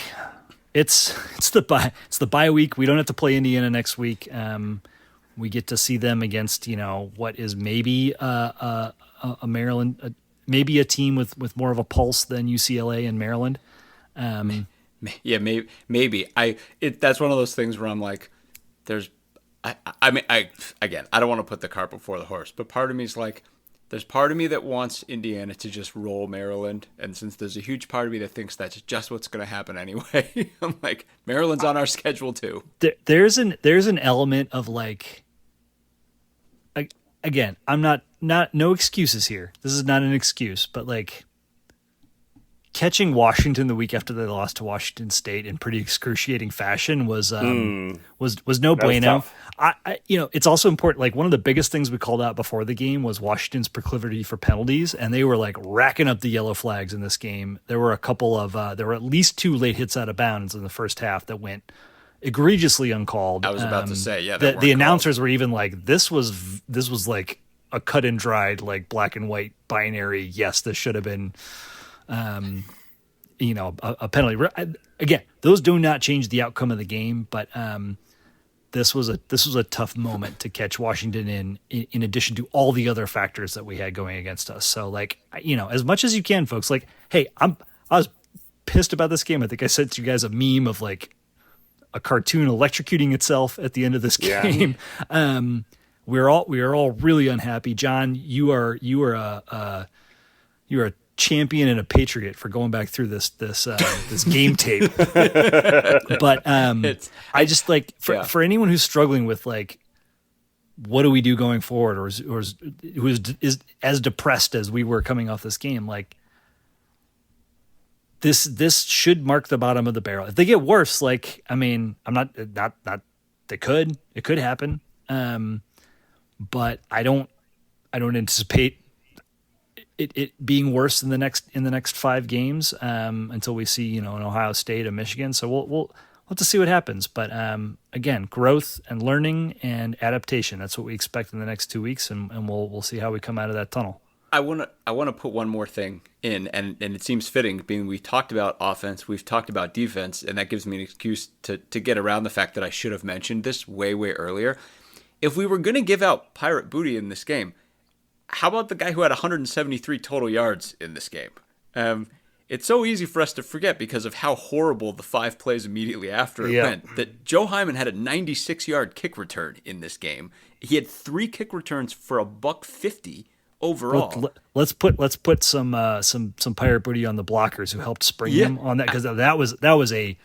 it's the bye week. We don't have to play Indiana next week. We get to see them against, what is maybe a Maryland, maybe a team with more of a pulse than UCLA and Maryland. Yeah, maybe. That's one of those things where I'm like, I mean, again, I don't want to put the cart before the horse, but part of me is like, there's part of me that wants Indiana to just roll Maryland, and since there's a huge part of me that thinks that's just what's going to happen anyway, I'm like, Maryland's on our schedule too. There's an element of, like, again, I'm not no excuses here. This is not an excuse, but, like, catching Washington the week after they lost to Washington State in pretty excruciating fashion was no bueno. It's also important. Like, one of the biggest things we called out before the game was Washington's proclivity for penalties, and they were, like, racking up the yellow flags in this game. There were there were at least 2 late hits out of bounds in the first half that went egregiously uncalled. I was about to say, yeah. The announcers were even like, this was like a cut and dried, like black and white binary. Yes, this should have been, a penalty. Again, those do not change the outcome of the game, but this was a tough moment to catch Washington in addition to all the other factors that we had going against us. So like, as much as you can, folks, like, hey, I was pissed about this game. I think I sent to you guys a meme of like a cartoon electrocuting itself at the end of this game. We are all really unhappy. John, you are a champion and a patriot for going back through this game tape. But I just like for anyone who's struggling with like, what do we do going forward, or who is as depressed as we were coming off this game, like this should mark the bottom of the barrel. If they get worse, like, I mean, I'm not it could happen. But I don't anticipate it being worse in the next 5 games until we see an Ohio State, a Michigan. So we'll have to see what happens. But again, growth and learning and adaptation. That's what we expect in the next 2 weeks, and we'll see how we come out of that tunnel. I want to put one more thing in, and it seems fitting, being we talked about offense, we've talked about defense, and that gives me an excuse to get around the fact that I should have mentioned this way earlier. If we were going to give out pirate booty in this game, how about the guy who had 173 total yards in this game? It's so easy for us to forget because of how horrible the 5 plays immediately after it went, that Joe Hyman had a 96-yard kick return in this game. He had 3 kick returns for $150 overall. Let's put some pirate booty on the blockers who helped spring him on that, because that was a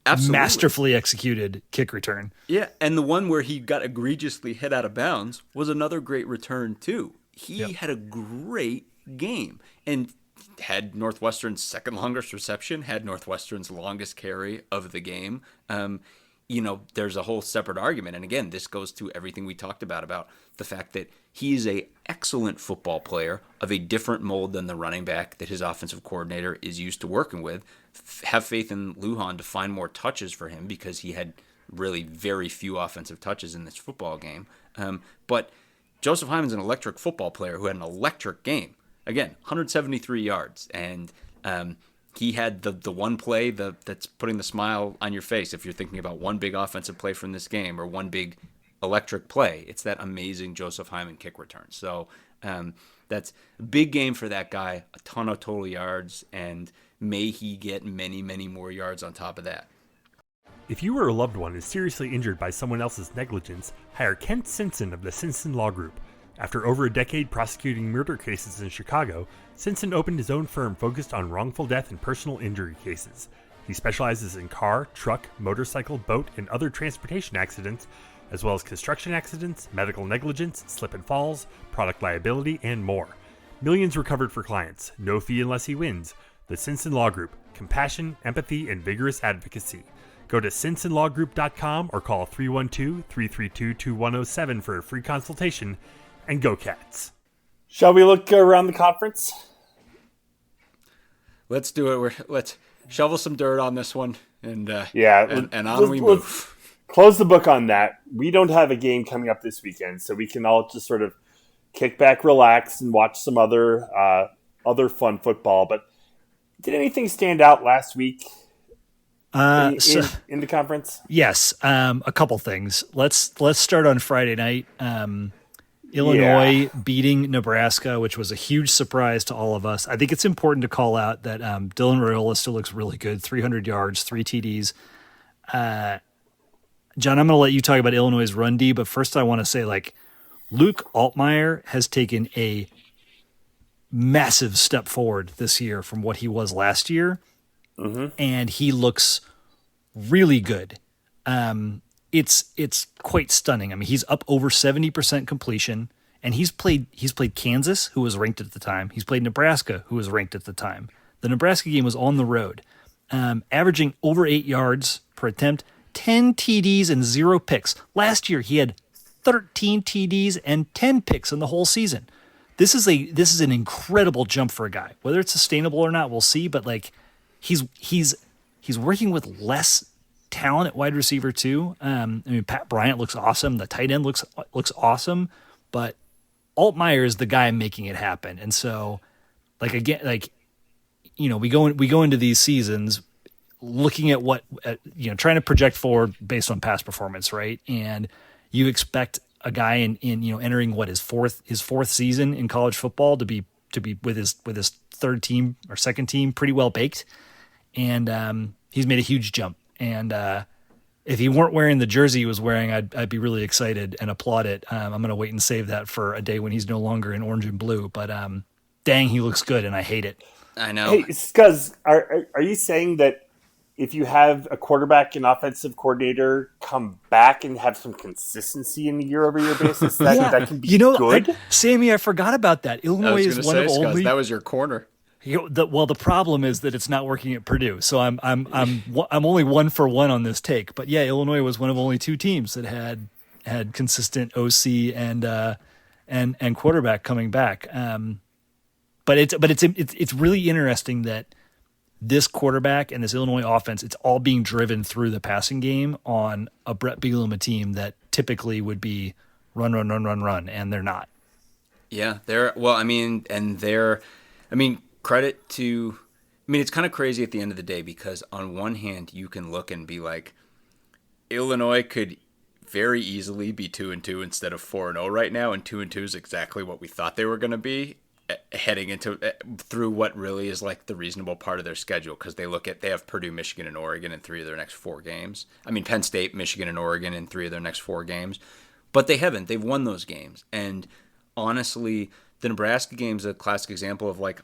absolutely masterfully executed kick return. Yeah, and the one where he got egregiously hit out of bounds was another great return too. He had a great game and had Northwestern's second longest reception, had Northwestern's longest carry of the game. There's a whole separate argument. And again, this goes to everything we talked about the fact that he is an excellent football player of a different mold than the running back that his offensive coordinator is used to working with. Have faith in Lujan to find more touches for him, because he had really very few offensive touches in this football game. But Joseph Hyman's an electric football player who had an electric game. Again, 173 yards. And he had the one play that's putting the smile on your face if you're thinking about one big offensive play from this game or one big electric play. It's that amazing Joseph Hyman kick return. So that's a big game for that guy, a ton of total yards, and may he get many, many more yards on top of that. If you or a loved one is seriously injured by someone else's negligence, hire Kent Simpson of the Simpson Law Group. After over a decade prosecuting murder cases in Chicago, Simpson opened his own firm focused on wrongful death and personal injury cases. He specializes in car, truck, motorcycle, boat, and other transportation accidents, as well as construction accidents, medical negligence, slip and falls, product liability, and more. Millions recovered for clients, no fee unless he wins. The Simpson Law Group. Compassion, empathy, and vigorous advocacy. Go to simpsonlawgroup.com or call 312-332-2107 for a free consultation. And go Cats. Shall we look around the conference? Let's do it. Let's shovel some dirt on this one, and on we move. Close the book on that. We don't have a game coming up this weekend, so we can all just sort of kick back, relax, and watch some other fun football. But did anything stand out last week in the conference? Yes, a couple things. Let's start on Friday night. Illinois beating Nebraska, which was a huge surprise to all of us. I think it's important to call out that Dylan Raiola still looks really good. 300 yards, 3 TDs. John, I'm going to let you talk about Illinois' run D, but first I want to say, like, Luke Altmaier has taken a massive step forward this year from what he was last year, and he looks really good. It's quite stunning. I mean, he's up over 70% completion, and he's played Kansas, who was ranked at the time. He's played Nebraska, who was ranked at the time. The Nebraska game was on the road, averaging over 8 yards per attempt, 10 TDs and 0 picks. Last year, he had 13 TDs and 10 picks in the whole season. This is an incredible jump for a guy. Whether it's sustainable or not, we'll see. But like, he's working with less talent at wide receiver too. I mean, Pat Bryant looks awesome. The tight end looks awesome, but Altmaier is the guy making it happen. And so, like, again, like, you know, we go into these seasons looking at trying to project forward based on past performance, right? And you expect a guy in entering his fourth season in college football to be with his third team or second team pretty well baked, and he's made a huge jump. And if he weren't wearing the jersey he was wearing, I'd be really excited and applaud it. I'm going to wait and save that for a day when he's no longer in orange and blue. But dang, he looks good, and I hate it. I know. Hey, Scuzz, are you saying that if you have a quarterback and offensive coordinator come back and have some consistency in a year-over-year basis, that can be good? Sammy, I forgot about that. Illinois is one of only. That was your corner. The problem is that it's not working at Purdue, so I'm only 1 for 1 on this take. But yeah, Illinois was one of only 2 teams that had consistent OC and quarterback coming back. But it's really interesting that this quarterback and this Illinois offense, it's all being driven through the passing game on a Brett Bielema team that typically would be run, and they're not. Yeah, credit to, it's kind of crazy at the end of the day, because on one hand, you can look and be like, Illinois could very easily be 2-2 instead of 4-0 right now, and 2-2 is exactly what we thought they were going to be heading into through what really is like the reasonable part of their schedule, because they have Purdue, Michigan, and Oregon in 3 of their next 4 games. Penn State, Michigan, and Oregon in 3 of their next 4 games, but they've won those games. And honestly, the Nebraska game is a classic example of like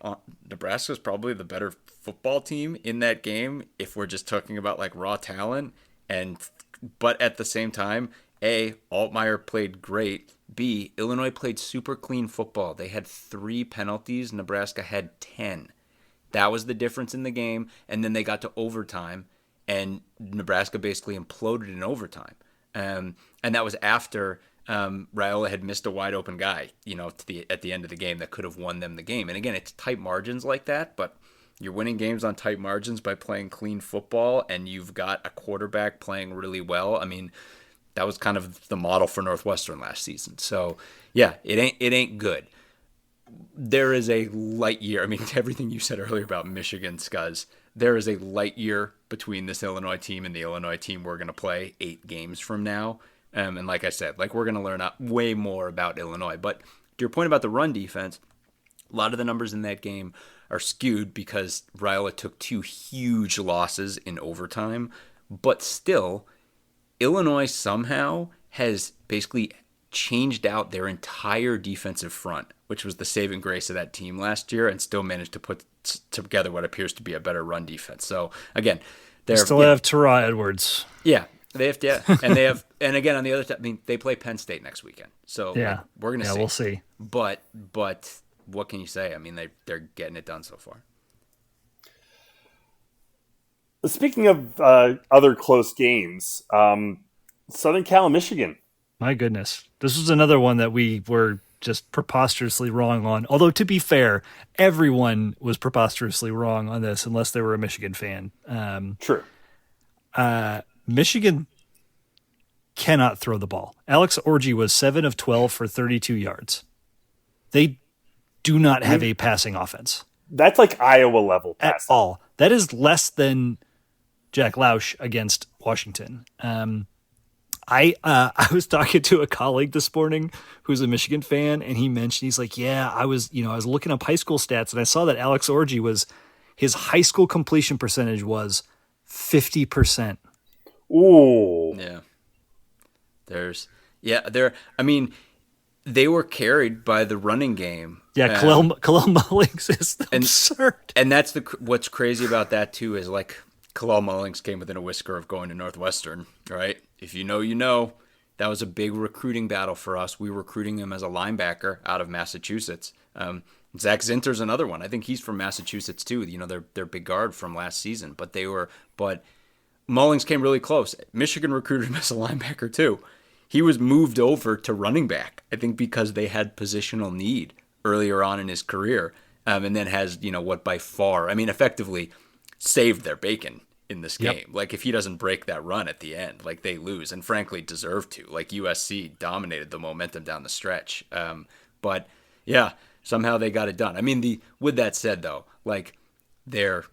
Nebraska's probably the better football team in that game if we're just talking about like raw talent. But at the same time, A, Altmaier played great. B, Illinois played super clean football. They had 3 penalties. Nebraska had 10. That was the difference in the game. And then they got to overtime, and Nebraska basically imploded in overtime. And that was after Raiola had missed a wide open guy, at the end of the game that could have won them the game. And again, it's tight margins like that, but you're winning games on tight margins by playing clean football, and you've got a quarterback playing really well. That was kind of the model for Northwestern last season. So yeah, it ain't good. There is a light year. Everything you said earlier about Michigan, Scuzz, there is a light year between this Illinois team and the Illinois team we're going to play 8 games from now. And like I said, we're going to learn way more about Illinois. But to your point about the run defense, a lot of the numbers in that game are skewed because Raiola took 2 huge losses in overtime. But still, Illinois somehow has basically changed out their entire defensive front, which was the saving grace of that team last year, and still managed to put together what appears to be a better run defense. So again, they still have Tara Edwards. Yeah, they have to, and they have, and again on the other side, they play Penn State next weekend. So yeah, we're gonna see. We'll see. But what can you say? They're getting it done so far. Speaking of other close games, Southern Cal and Michigan. My goodness. This was another one that we were just preposterously wrong on. Although, to be fair, everyone was preposterously wrong on this unless they were a Michigan fan. True. Michigan cannot throw the ball. Alex Orji was 7 of 12 for 32 yards. They do not have a passing offense. That's like Iowa level passing. At all. That is less than Jack Lausch against Washington. I was talking to a colleague this morning who's a Michigan fan, and he mentioned, he's like, yeah, I was looking up high school stats, and I saw that Alex Orji his high school completion percentage was 50%. Ooh. Yeah. They were carried by the running game. Yeah, Kalel Mullings is absurd. And that's what's crazy about that too is like Kalel Mullings came within a whisker of going to Northwestern, right? If you know, you know. That was a big recruiting battle for us. We were recruiting him as a linebacker out of Massachusetts. Zach Zinter's another one. I think he's from Massachusetts too. Their big guard from last season. But Mullings came really close. Michigan recruited him as a linebacker too. He was moved over to running back, I think because they had positional need earlier on in his career, and then has, what by far, effectively saved their bacon in this game. Yep. Like, if he doesn't break that run at the end, they lose, and frankly deserve to. USC dominated the momentum down the stretch. But yeah, somehow they got it done. I mean, with that said though, like their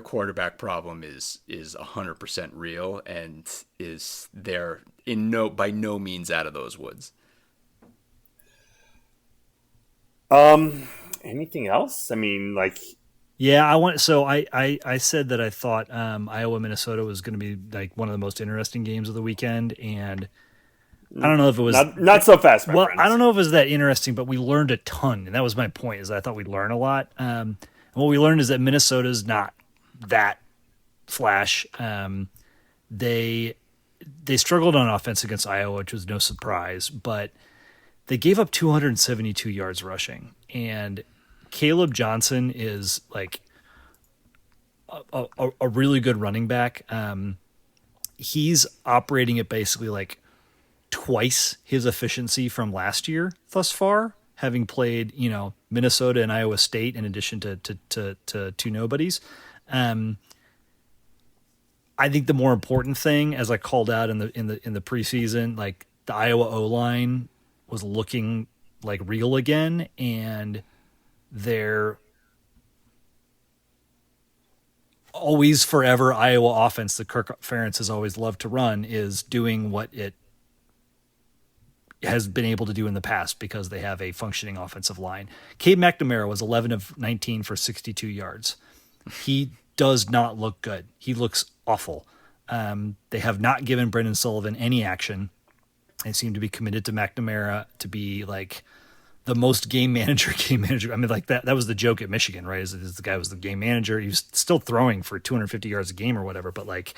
quarterback problem is 100% real, and they're by no means out of those woods. Anything else? I mean, like, yeah, I said that I thought Iowa Minnesota was going to be like one of the most interesting games of the weekend, and I don't know if it was not so fast. Well, friends. I don't know if it was that interesting, but we learned a ton, and that was my point. Is I thought we'd learn a lot. And what we learned is that Minnesota's not that flash. They struggled on offense against Iowa, which was no surprise, but they gave up 272 yards rushing, and Caleb Johnson is like a really good running back. He's operating at basically like twice his efficiency from last year thus far, having played, Minnesota and Iowa State in addition to two nobodies. I think the more important thing, as I called out in the preseason, like the Iowa O-line was looking like real again, and they're always forever Iowa offense that Kirk Ferentz has always loved to run is doing what it has been able to do in the past because they have a functioning offensive line. Cade McNamara was 11 of 19 for 62 yards. He does not look good. He looks awful. They have not given Brendan Sullivan any action. They seem to be committed to McNamara to be like the most game manager. I mean, like that was the joke at Michigan, right? Is the guy was the game manager. He was still throwing for 250 yards a game or whatever, but like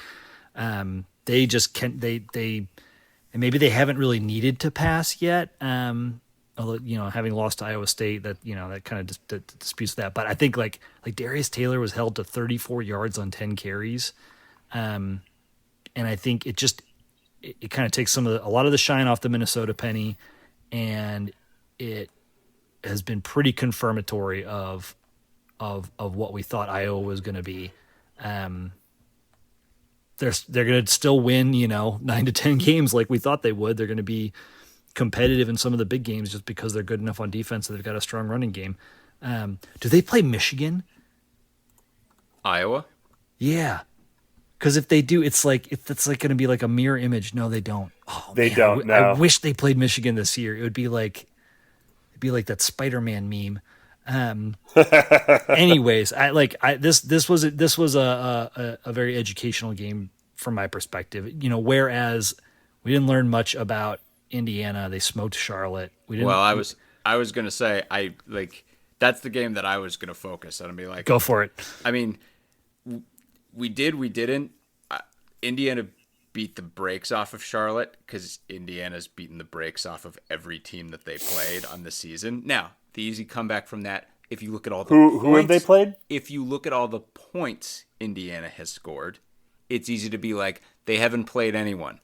they just can't, and maybe they haven't really needed to pass yet. Although, having lost to Iowa State, that kind of disputes that. But I think like Darius Taylor was held to 34 yards on 10 carries. And I think it kind of takes a lot of the shine off the Minnesota penny, and it has been pretty confirmatory of what we thought Iowa was going to be. They're going to still win, 9 to 10 games like we thought they would. They're going to be competitive in some of the big games just because they're good enough on defense and they've got a strong running game. Do they play Michigan? Iowa? Yeah. Because if they do, it's like going to be like a mirror image. No, they don't. Oh, they man, don't. No. I wish they played Michigan this year. It would be like that Spider-Man meme. Anyways, this was a very educational game from my perspective. Whereas we didn't learn much about Indiana, they smoked Charlotte. I was gonna say that's the game that I was gonna focus on and be like, go for it. I mean, we didn't. Indiana beat the brakes off of Charlotte because Indiana's beaten the brakes off of every team that they played on the season. Now, the easy comeback from that, if you look at all the who have they played? If you look at all the points Indiana has scored, it's easy to be like, they haven't played anyone.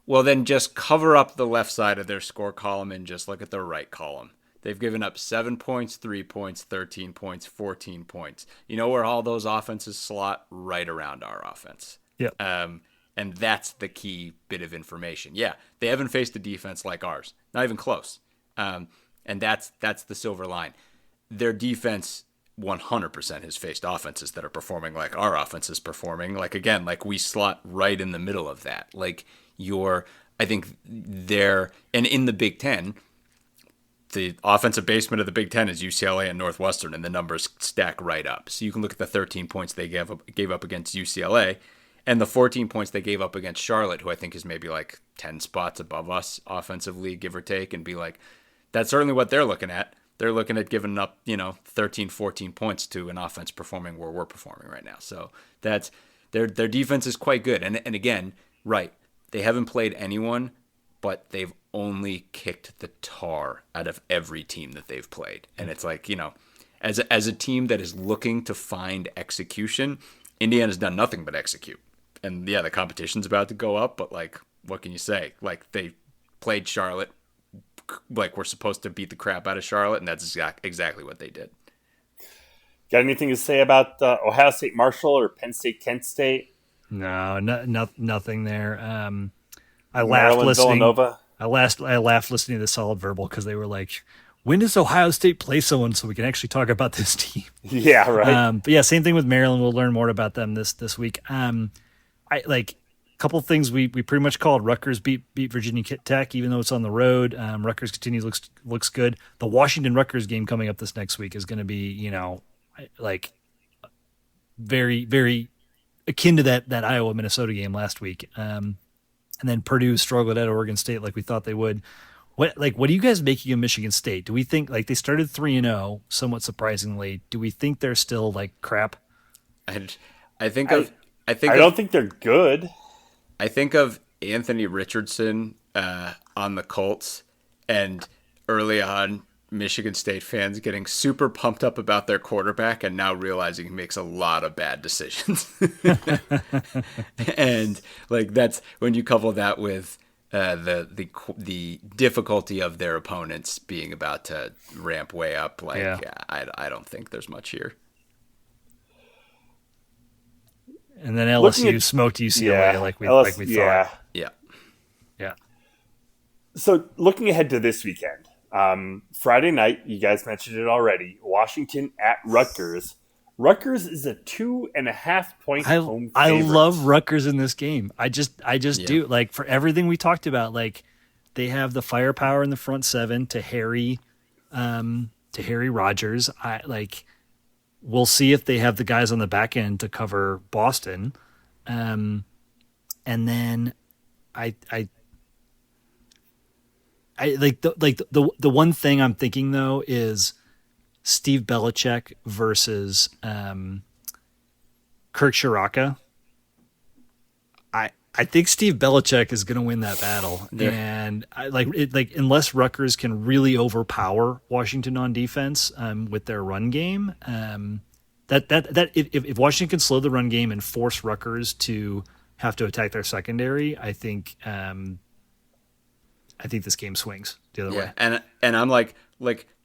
Well, then just cover up the left side of their score column and just look at the right column. They've given up 7 points, 3 points, 13 points, 14 points. You know where all those offenses slot? Right around our offense. Yep. And that's the key bit of information. Yeah, they haven't faced a defense like ours. Not even close. And that's the silver line. Their defense 100% has faced offenses that are performing like our offense is performing. Like, again, like we slot right in the middle of that. Like I think and in the Big Ten, the offensive basement of the Big Ten is UCLA and Northwestern, and the numbers stack right up. So you can look at the 13 points they gave up against UCLA and the 14 points they gave up against Charlotte, who I think is maybe like 10 spots above us offensively, give or take, and be like, that's certainly what they're looking at. They're looking at giving up, 13, 14 points to an offense performing where we're performing right now. So that's their defense is quite good. And again, right, they haven't played anyone, but they've only kicked the tar out of every team that they've played. And it's like, as a team that is looking to find execution, Indiana's done nothing but execute. And yeah, the competition's about to go up, but like, what can you say? Like, they played Charlotte like we're supposed to beat the crap out of Charlotte, and that's exactly what they did. Got anything to say about Ohio State Marshall or Penn State Kent State? No, nothing there. I laughed listening. Villanova. I laughed listening to the Solid Verbal because they were like, when does Ohio State play someone so we can actually talk about this team? Yeah, right. But yeah, same thing with Maryland. We'll learn more about them this week. I like a couple things we pretty much called. Rutgers beat Virginia Tech, even though it's on the road. Rutgers continues looks good. The Washington Rutgers game coming up this next week is going to be like very very akin to that Iowa Minnesota game last week. And then Purdue struggled at Oregon State like we thought they would. What are you guys making of Michigan State? Do we think like they started 3-0 somewhat surprisingly? Do we think they're still like crap? I don't think they're good. I think of Anthony Richardson on the Colts, and early on Michigan State fans getting super pumped up about their quarterback and now realizing he makes a lot of bad decisions. And like that's when you couple that with the difficulty of their opponents being about to ramp way up. I don't think there's much here. And then LSU smoked UCLA like we thought. Yeah. So looking ahead to this weekend, Friday night, you guys mentioned it already. Washington at Rutgers. Rutgers is a 2.5 point home favorite. I love Rutgers in this game. I just do. Like for everything we talked about, like they have the firepower in the front seven to Harry Rogers. We'll see if they have the guys on the back end to cover Boston. And then I like the one thing I'm thinking though is Steve Belichick versus Kirk Shiraka. I think Steve Belichick is going to win that battle, and unless Rutgers can really overpower Washington on defense with their run game, if Washington can slow the run game and force Rutgers to have to attack their secondary, I think this game swings the other way. And I'm like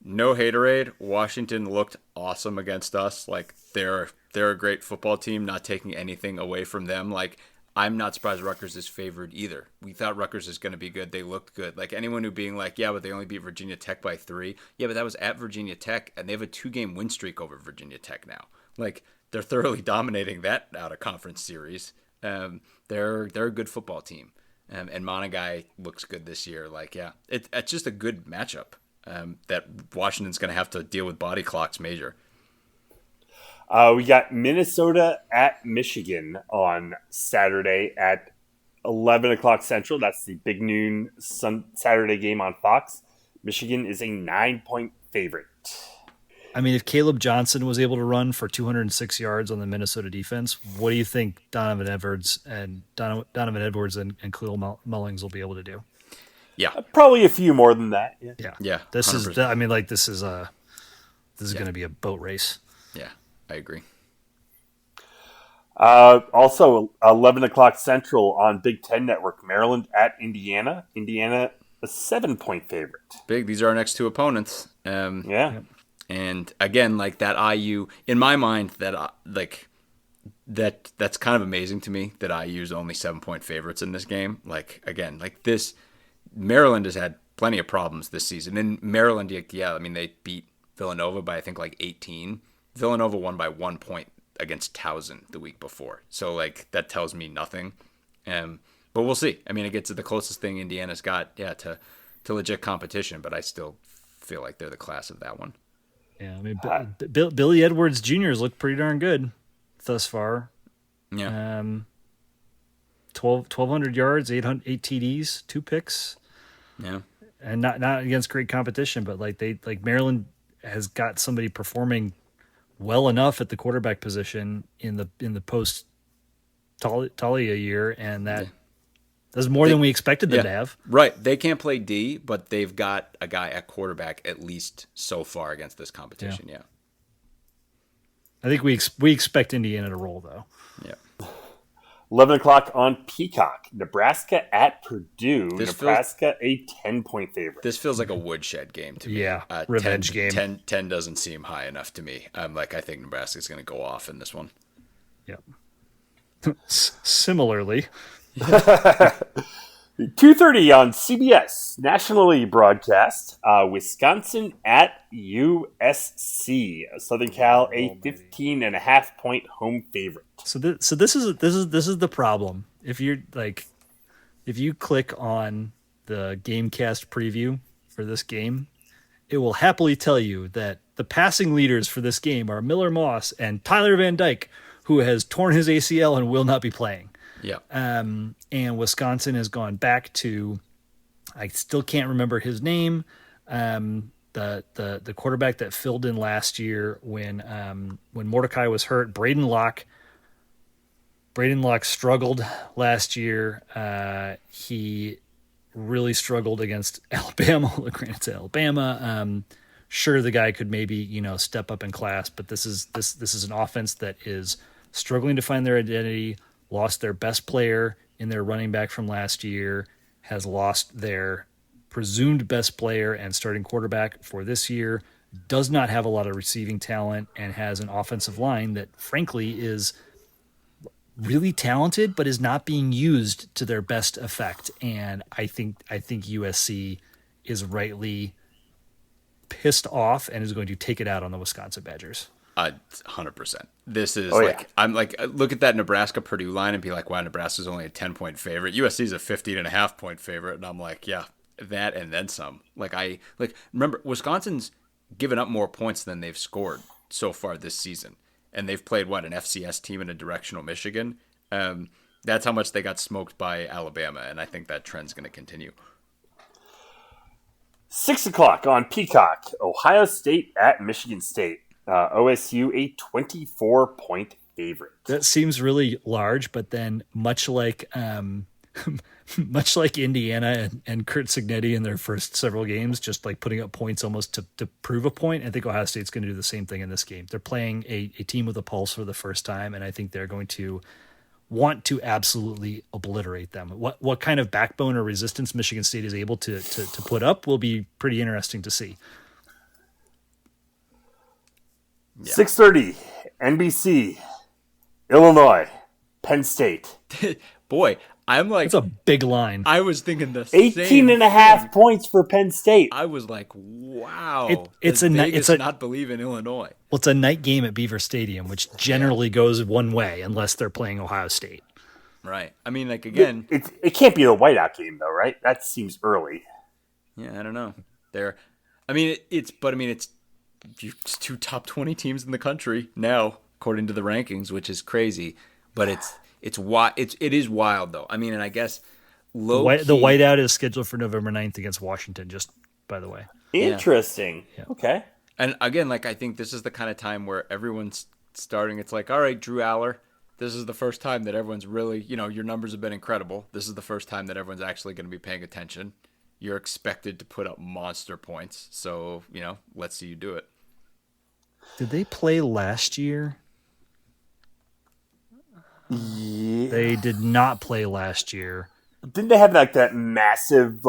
no haterade. Washington looked awesome against us. Like they're a great football team, not taking anything away from them. Like I'm not surprised Rutgers is favored either. We thought Rutgers is going to be good. They looked good. Like anyone who being like, yeah, but they only beat Virginia Tech by 3. Yeah, but that was at Virginia Tech, and they have a 2-game win streak over Virginia Tech now. Like they're thoroughly dominating that out of conference series. They're a good football team. And Monagai looks good this year. Like, yeah, it's just a good matchup that Washington's going to have to deal with body clocks major. We got Minnesota at Michigan on Saturday at 11 o'clock Central. That's the big noon Saturday game on Fox. Michigan is a 9-point favorite. I mean, if Caleb Johnson was able to run for 206 yards on the Minnesota defense, what do you think Donovan Edwards and Khalil Mullings will be able to do? Yeah, probably a few more than that. Yeah. This 100%. This is going to be a boat race. Yeah, I agree. Also, 11 o'clock Central on Big Ten Network. Maryland at Indiana. Indiana, a 7-point favorite. Big. These are our next two opponents. And again, like that IU, in my mind, that's kind of amazing to me that IU's only 7-point favorites in this game. Like again, like this, Maryland has had plenty of problems this season. In Maryland, they beat Villanova by I think like 18. Villanova won by 1 point against Towson the week before, so like that tells me nothing. But we'll see. I mean, it gets to the closest thing Indiana's got, to legit competition. But I still feel like they're the class of that one. Yeah, I mean, Billy Edwards Jr. has looked pretty darn good thus far. Yeah. 1,200 yards, 8 TDs, 2 picks. Yeah. And not against great competition, but Maryland has got somebody performing well enough at the quarterback position in the post Talia year, and that's more than we expected them to have. Right. They can't play D, but they've got a guy at quarterback at least so far against this competition. Yeah. I think we expect Indiana to roll, though. Yeah. 11 o'clock on Peacock. Nebraska at Purdue. Nebraska, a 10-point favorite. This feels like a woodshed game to me. Yeah, revenge game. 10 doesn't seem high enough to me. I think Nebraska's going to go off in this one. Yep. Similarly. 2:30 on CBS, nationally broadcast. Wisconsin at USC. Southern Cal, a 15.5-point home favorite. So this is the problem. If you click on the GameCast preview for this game, it will happily tell you that the passing leaders for this game are Miller Moss and Tyler Van Dyke, who has torn his ACL and will not be playing. Yeah. And Wisconsin has gone back to, I still can't remember his name, the quarterback that filled in last year when Mordecai was hurt, Braden Locke. Braden Locke struggled last year. He really struggled against Alabama. Granted, it's Alabama. Sure, the guy could maybe step up in class, but this is an offense that is struggling to find their identity. Lost their best player in their running back from last year, has lost their presumed best player and starting quarterback for this year, does not have a lot of receiving talent, and has an offensive line that, frankly, is really talented, but is not being used to their best effect. And I think USC is rightly pissed off and is going to take it out on the Wisconsin Badgers. 100%. This is yeah. I'm like, look at that Nebraska Purdue line and be like, wow, Nebraska's only a 10-point favorite. USC is a 15.5-point favorite. And I'm like, yeah, that and then some. Remember, Wisconsin's given up more points than they've scored so far this season. And they've played, an FCS team in a directional Michigan. That's how much they got smoked by Alabama. And I think that trend's going to continue. 6 o'clock on Peacock. Ohio State at Michigan State. OSU, a 24-point favorite. That seems really large, but then much like Indiana and Kurt Cignetti in their first several games, just like putting up points almost to prove a point, I think Ohio State's going to do the same thing in this game. They're playing a team with a pulse for the first time, and I think they're going to want to absolutely obliterate them. What kind of backbone or resistance Michigan State is able to put up will be pretty interesting to see. Yeah. 6:30, NBC, Illinois, Penn State. Boy, I'm like... It's a big line. I was thinking the 18.5 points for Penn State. I was like, wow. It's not believe in Illinois. Well, it's a night game at Beaver Stadium, which generally goes one way unless they're playing Ohio State. Right. I mean, again... It can't be the whiteout game, though, right? That seems early. Yeah, I don't know. It's two top 20 teams in the country now, according to the rankings, which is crazy. But it is wild though. I mean, and I guess the whiteout is scheduled for November 9th against Washington. Just by the way, interesting. Yeah. Okay. And again, I think this is the kind of time where everyone's starting. It's like, all right, Drew Aller, this is the first time that everyone's really, your numbers have been incredible. This is the first time that everyone's actually going to be paying attention. You're expected to put up monster points. So, let's see you do it. Did they play last year? Yeah. They did not play last year. Didn't they have that massive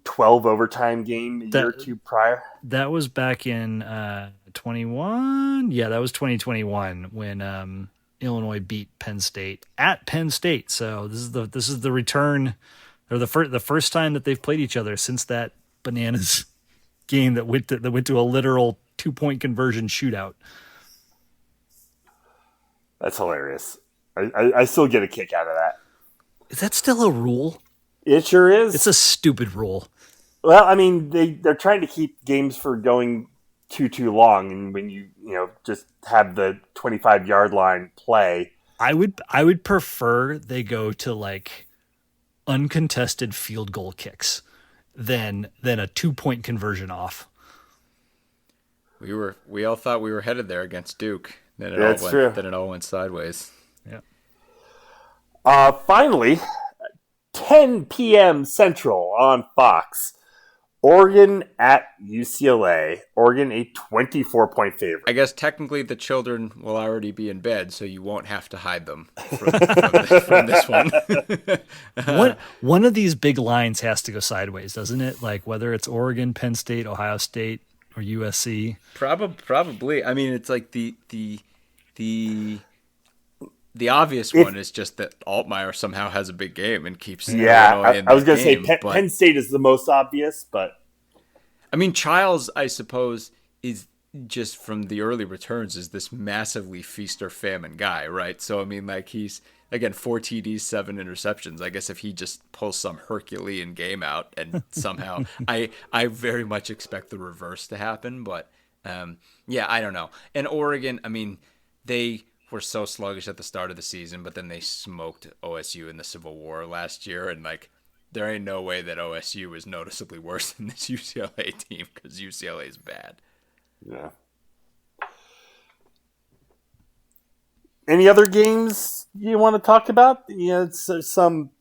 12 overtime game a year or two prior? That was back in 21. Yeah, that was 2021 when Illinois beat Penn State at Penn State. So this is the return, or the first time that they've played each other since that bananas game that went to a literal 2-point conversion shootout. That's hilarious. I still get a kick out of that. Is that still a rule? It sure is. It's a stupid rule. Well, I mean, they're trying to keep games from going too long, and when you just have the 25-yard line play, I would prefer they go to uncontested field goal kicks than a 2-point conversion off. We all thought we were headed there against Duke. Then it all went sideways. Yeah. Finally, 10 p.m. Central on Fox. Oregon at UCLA. Oregon, a 24-point favorite. I guess technically the children will already be in bed, so you won't have to hide them from this one. One of these big lines has to go sideways, doesn't it? Whether it's Oregon, Penn State, Ohio State, or USC. Probably. I mean, it's like the the obvious one is just that Altmaier somehow has a big game and keeps I was going to say but Penn State is the most obvious, but I mean Childs, I suppose, is just from the early returns is this massively feast or famine guy, right? So I mean, like he's again 4 TDs, 7 interceptions. I guess if he just pulls some Herculean game out and somehow, I very much expect the reverse to happen, but I don't know. And Oregon, I mean, they were so sluggish at the start of the season, but then they smoked OSU in the Civil War last year, and like there ain't no way that OSU is noticeably worse than this UCLA team because UCLA is bad. Yeah. Any other games you want to talk about? Some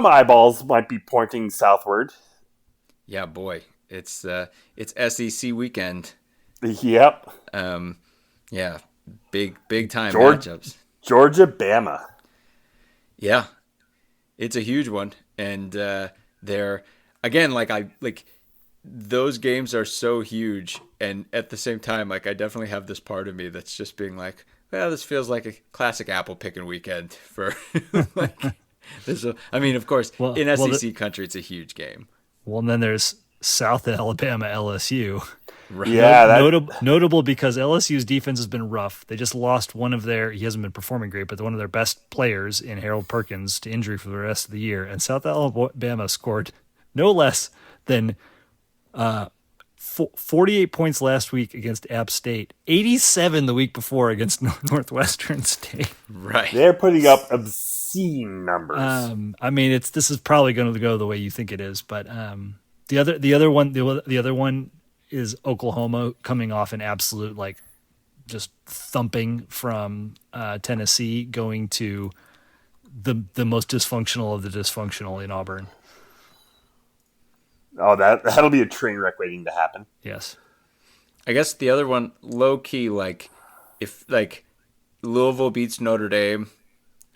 eyeballs might be pointing southward. Yeah, boy, it's SEC weekend. Yep. Yeah, big time matchups. Georgia, Bama. Yeah, it's a huge one, and they're again those games are so huge, and at the same time, like I definitely have this part of me that's just being like, well, this feels like a classic apple picking weekend for like. I mean, of course, in SEC country, it's a huge game. Well, and then there's South Alabama LSU. Right. Yeah, notable because LSU's defense has been rough. They just lost he hasn't been performing great, but one of their best players in Harold Perkins to injury for the rest of the year. And South Alabama scored no less than 48 points last week against App State, 87 the week before against Northwestern State. Right. They're putting up obscene numbers. I mean, this is probably going to go the way you think it is, but the other one is Oklahoma coming off an absolute just thumping from Tennessee, going to the most dysfunctional of the dysfunctional in Auburn. Oh, that'll be a train wreck waiting to happen. Yes. I guess the other one, low key, if Louisville beats Notre Dame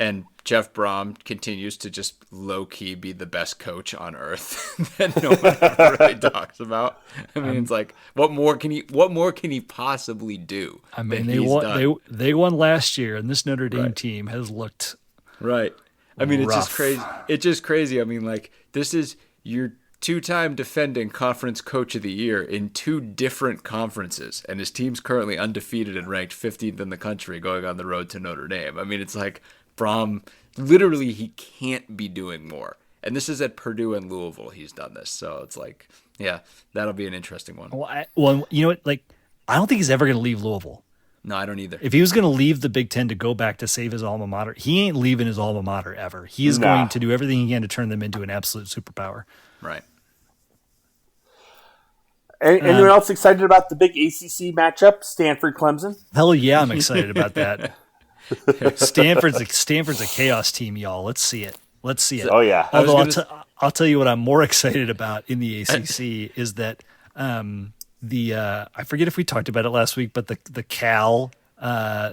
and Jeff Brom continues to just low key be the best coach on earth that no one ever really talks about. I mean, it's like, what more can he possibly do? I mean, they won last year, and this Notre Dame team has looked right. I mean, rough. It's just crazy. It's just crazy. I mean, this is your 2-time defending conference coach of the year in 2 different conferences, and his team's currently undefeated and ranked 15th in the country going on the road to Notre Dame. I mean, it's like Brom, literally he can't be doing more. And this is at Purdue and Louisville he's done this. So it's like, yeah, that'll be an interesting one. Well, you know what? I don't think he's ever going to leave Louisville. No, I don't either. If he was going to leave the Big Ten to go back to save his alma mater, he ain't leaving his alma mater ever. He is going to do everything he can to turn them into an absolute superpower. Right. Anyone else excited about the big ACC matchup, Stanford-Clemson? Hell yeah, I'm excited about that. Stanford's a chaos team, y'all. Let's see it. Oh yeah. Although I'll tell you what I'm more excited about in the ACC is that I forget if we talked about it last week, but the Cal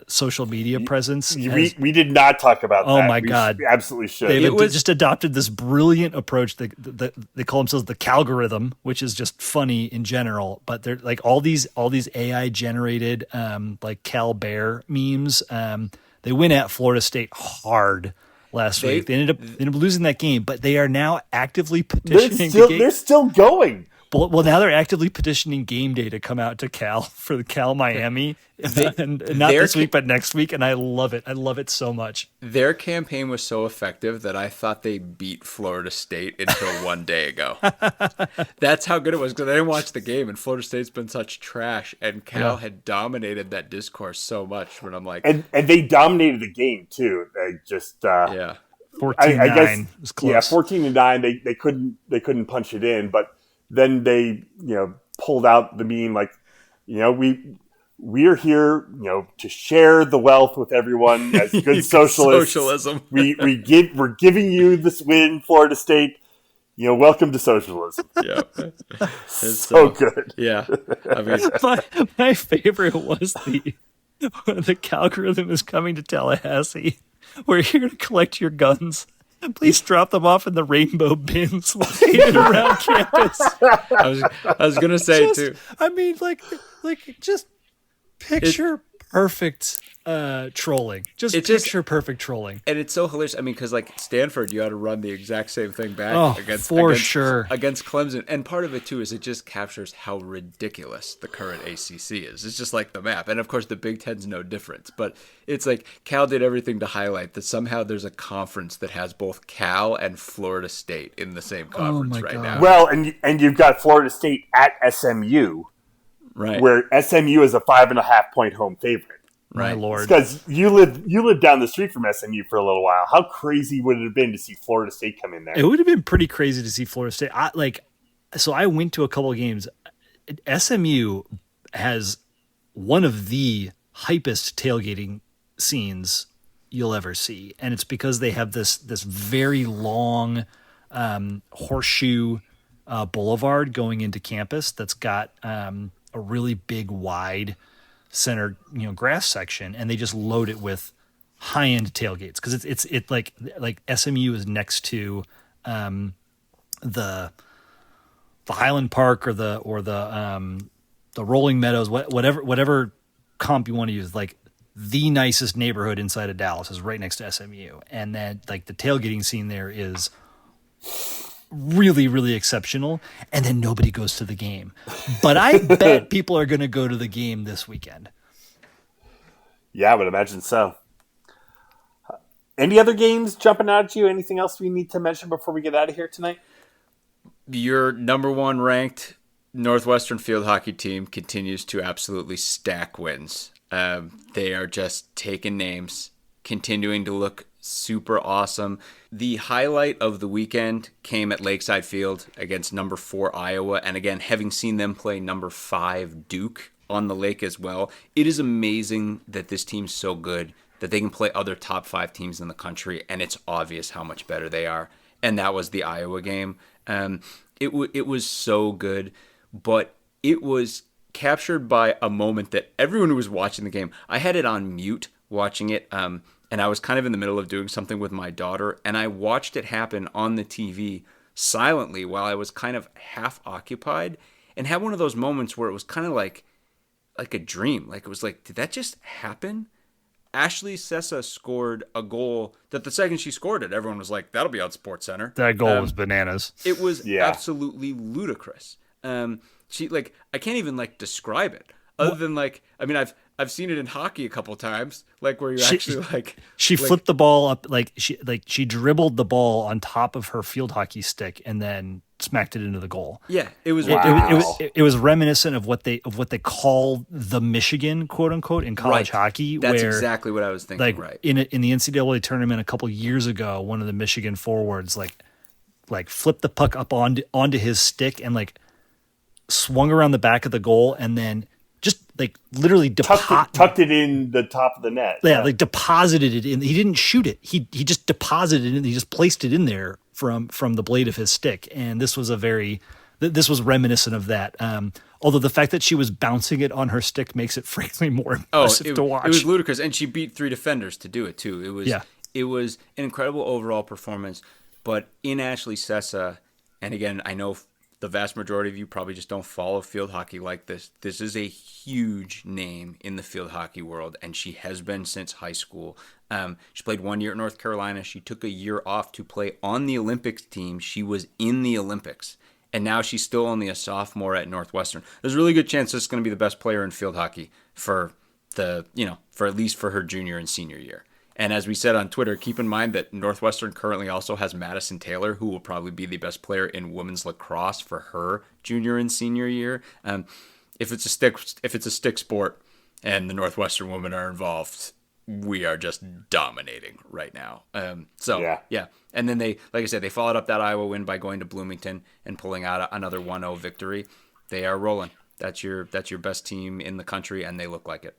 social media presence. We did not talk about that. Oh my God. We absolutely should. They've just adopted this brilliant approach. They call themselves the Calgorithm, which is just funny in general. But they're like all these AI generated Cal Bear memes. They went at Florida State hard last week. They ended up losing that game, but they are now actively petitioning. They're still going. Well, now they're actively petitioning game day to come out to Cal for the Cal Miami, and not this week, but next week. And I love it. I love it so much. Their campaign was so effective that I thought they beat Florida State until one day ago. That's how good it was, because I didn't watch the game, and Florida State's been such trash, and Cal had dominated that discourse so much. When I'm like, and they dominated the game too. They just 14-9 was close. Yeah, 14-9. They couldn't punch it in, but. Then they, pulled out the meme we're here, to share the wealth with everyone as good socialists. Socialism. We're giving you this win, Florida State. Welcome to socialism. Yeah, it's so good. Yeah, I mean, my favorite was the Calgorithm is coming to Tallahassee. We're here to collect your guns. Please drop them off in the rainbow bins located around campus. I was gonna say too. I mean, just picture perfect trolling. Just picture perfect trolling. And it's so hilarious. I mean, because like Stanford, you had to run the exact same thing back against Clemson. And part of it too is it just captures how ridiculous the current ACC is. It's just like the map, and of course the Big Ten's no different. But it's like Cal did everything to highlight that somehow there's a conference that has both Cal and Florida State in the same conference now. Well, and you've got Florida State at SMU, right? Where SMU is a 5.5 point home favorite. My lord, because you lived down the street from SMU for a little while. How crazy would it have been to see Florida State come in there? It would have been pretty crazy to see Florida State. I went to a couple of games. SMU has one of the hypest tailgating scenes you'll ever see, and it's because they have this very long horseshoe boulevard going into campus that's got a really big, wide center, grass section, and they just load it with high-end tailgates because it's like SMU is next to the Highland Park or the Rolling Meadows, whatever comp you want to use. Like the nicest neighborhood inside of Dallas is right next to SMU, and then like the tailgating scene there is really, really exceptional, and then nobody goes to the game. But I bet people are going to go to the game this weekend. Yeah, I would imagine so. Any other games jumping out at you? Anything else we need to mention before we get out of here tonight? Your number one ranked Northwestern field hockey team continues to absolutely stack wins. They are just taking names, continuing to look super awesome. The highlight of the weekend came at Lakeside Field against number 4 Iowa, and again, having seen them play number 5 Duke on the lake as well, it is amazing that this team's so good that they can play other top 5 teams in the country, and it's obvious how much better they are. And that was the Iowa game. It was so good, but it was captured by a moment that everyone who was watching the game, I had it on mute watching it, and I was kind of in the middle of doing something with my daughter, and I watched it happen on the TV silently while I was kind of half occupied, and had one of those moments where it was kind of like a dream. Like it was like, did that just happen? Ashley Sessa scored a goal that the second she scored it, everyone was like, that'll be on SportsCenter. That goal was bananas. It was absolutely ludicrous. She I can't even describe it other than I've seen it in hockey a couple times, where she flipped the ball up, she dribbled the ball on top of her field hockey stick and then smacked it into the goal. Yeah, it was it was reminiscent of what they call the Michigan quote unquote in college hockey. That's exactly what I was thinking. In the NCAA tournament a couple years ago, one of the Michigan forwards flipped the puck up onto his stick and swung around the back of the goal and then just literally tucked it in the top of the net. Yeah, deposited it in. He didn't shoot it. He just deposited it. He just placed it in there from the blade of his stick. And this was this was reminiscent of that. Although the fact that she was bouncing it on her stick makes it frankly more impressive to watch. It was ludicrous, and she beat 3 defenders to do it too. It was an incredible overall performance. But in Ashley Sessa, and again, I know the vast majority of you probably just don't follow field hockey like this. This is a huge name in the field hockey world, and she has been since high school. She played 1 year at North Carolina. She took a year off to play on the Olympics team. She was in the Olympics, and now she's still only a sophomore at Northwestern. There's a really good chance this is going to be the best player in field hockey for at least for her junior and senior year. And as we said on Twitter, keep in mind that Northwestern currently also has Madison Taylor, who will probably be the best player in women's lacrosse for her junior and senior year. If it's a stick sport and the Northwestern women are involved, we are just dominating right now. Yeah. And then they followed up that Iowa win by going to Bloomington and pulling out another 1-0 victory. They are rolling. That's your best team in the country, and they look like it.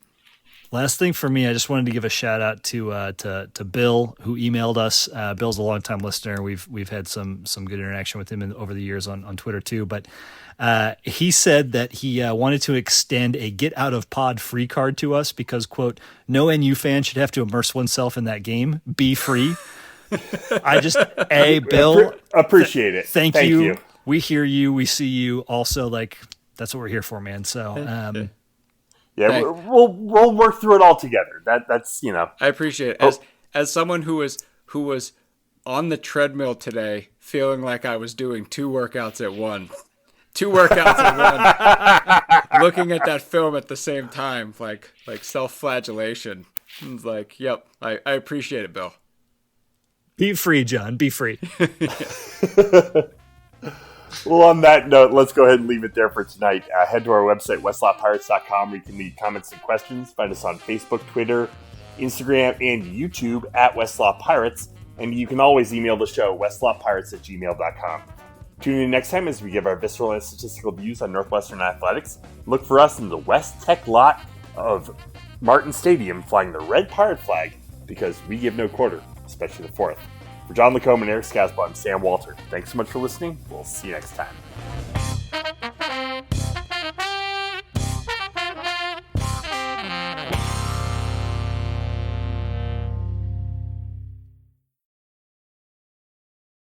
Last thing for me, I just wanted to give a shout out to Bill, who emailed us. Bill's a longtime listener. We've had some good interaction with him over the years on Twitter too. But he said that he wanted to extend a get out of pod free card to us because, quote, no NU fan should have to immerse oneself in that game. Be free. Bill, appreciate it. Thank you. We hear you. We see you. Also, that's what we're here for, man. So. Yeah, we'll work through it all together. That's I appreciate it. As someone who was on the treadmill today, feeling like I was doing two workouts at once, looking at that film at the same time, like self-flagellation. It's like, yep, I appreciate it, Bill. Be free, John. Be free. Well, on that note, let's go ahead and leave it there for tonight. Head to our website, westlotpirates.com, where you can leave comments and questions. Find us on Facebook, Twitter, Instagram, and YouTube at Westlot Pirates. And you can always email the show, westlotpirates@gmail.com. Tune in next time as we give our visceral and statistical views on Northwestern athletics. Look for us in the West Tech lot of Martin Stadium flying the red pirate flag, because we give no quarter, especially the fourth. For John Lacombe and Eric Scasbo, I'm Sam Walter. Thanks so much for listening. We'll see you next time.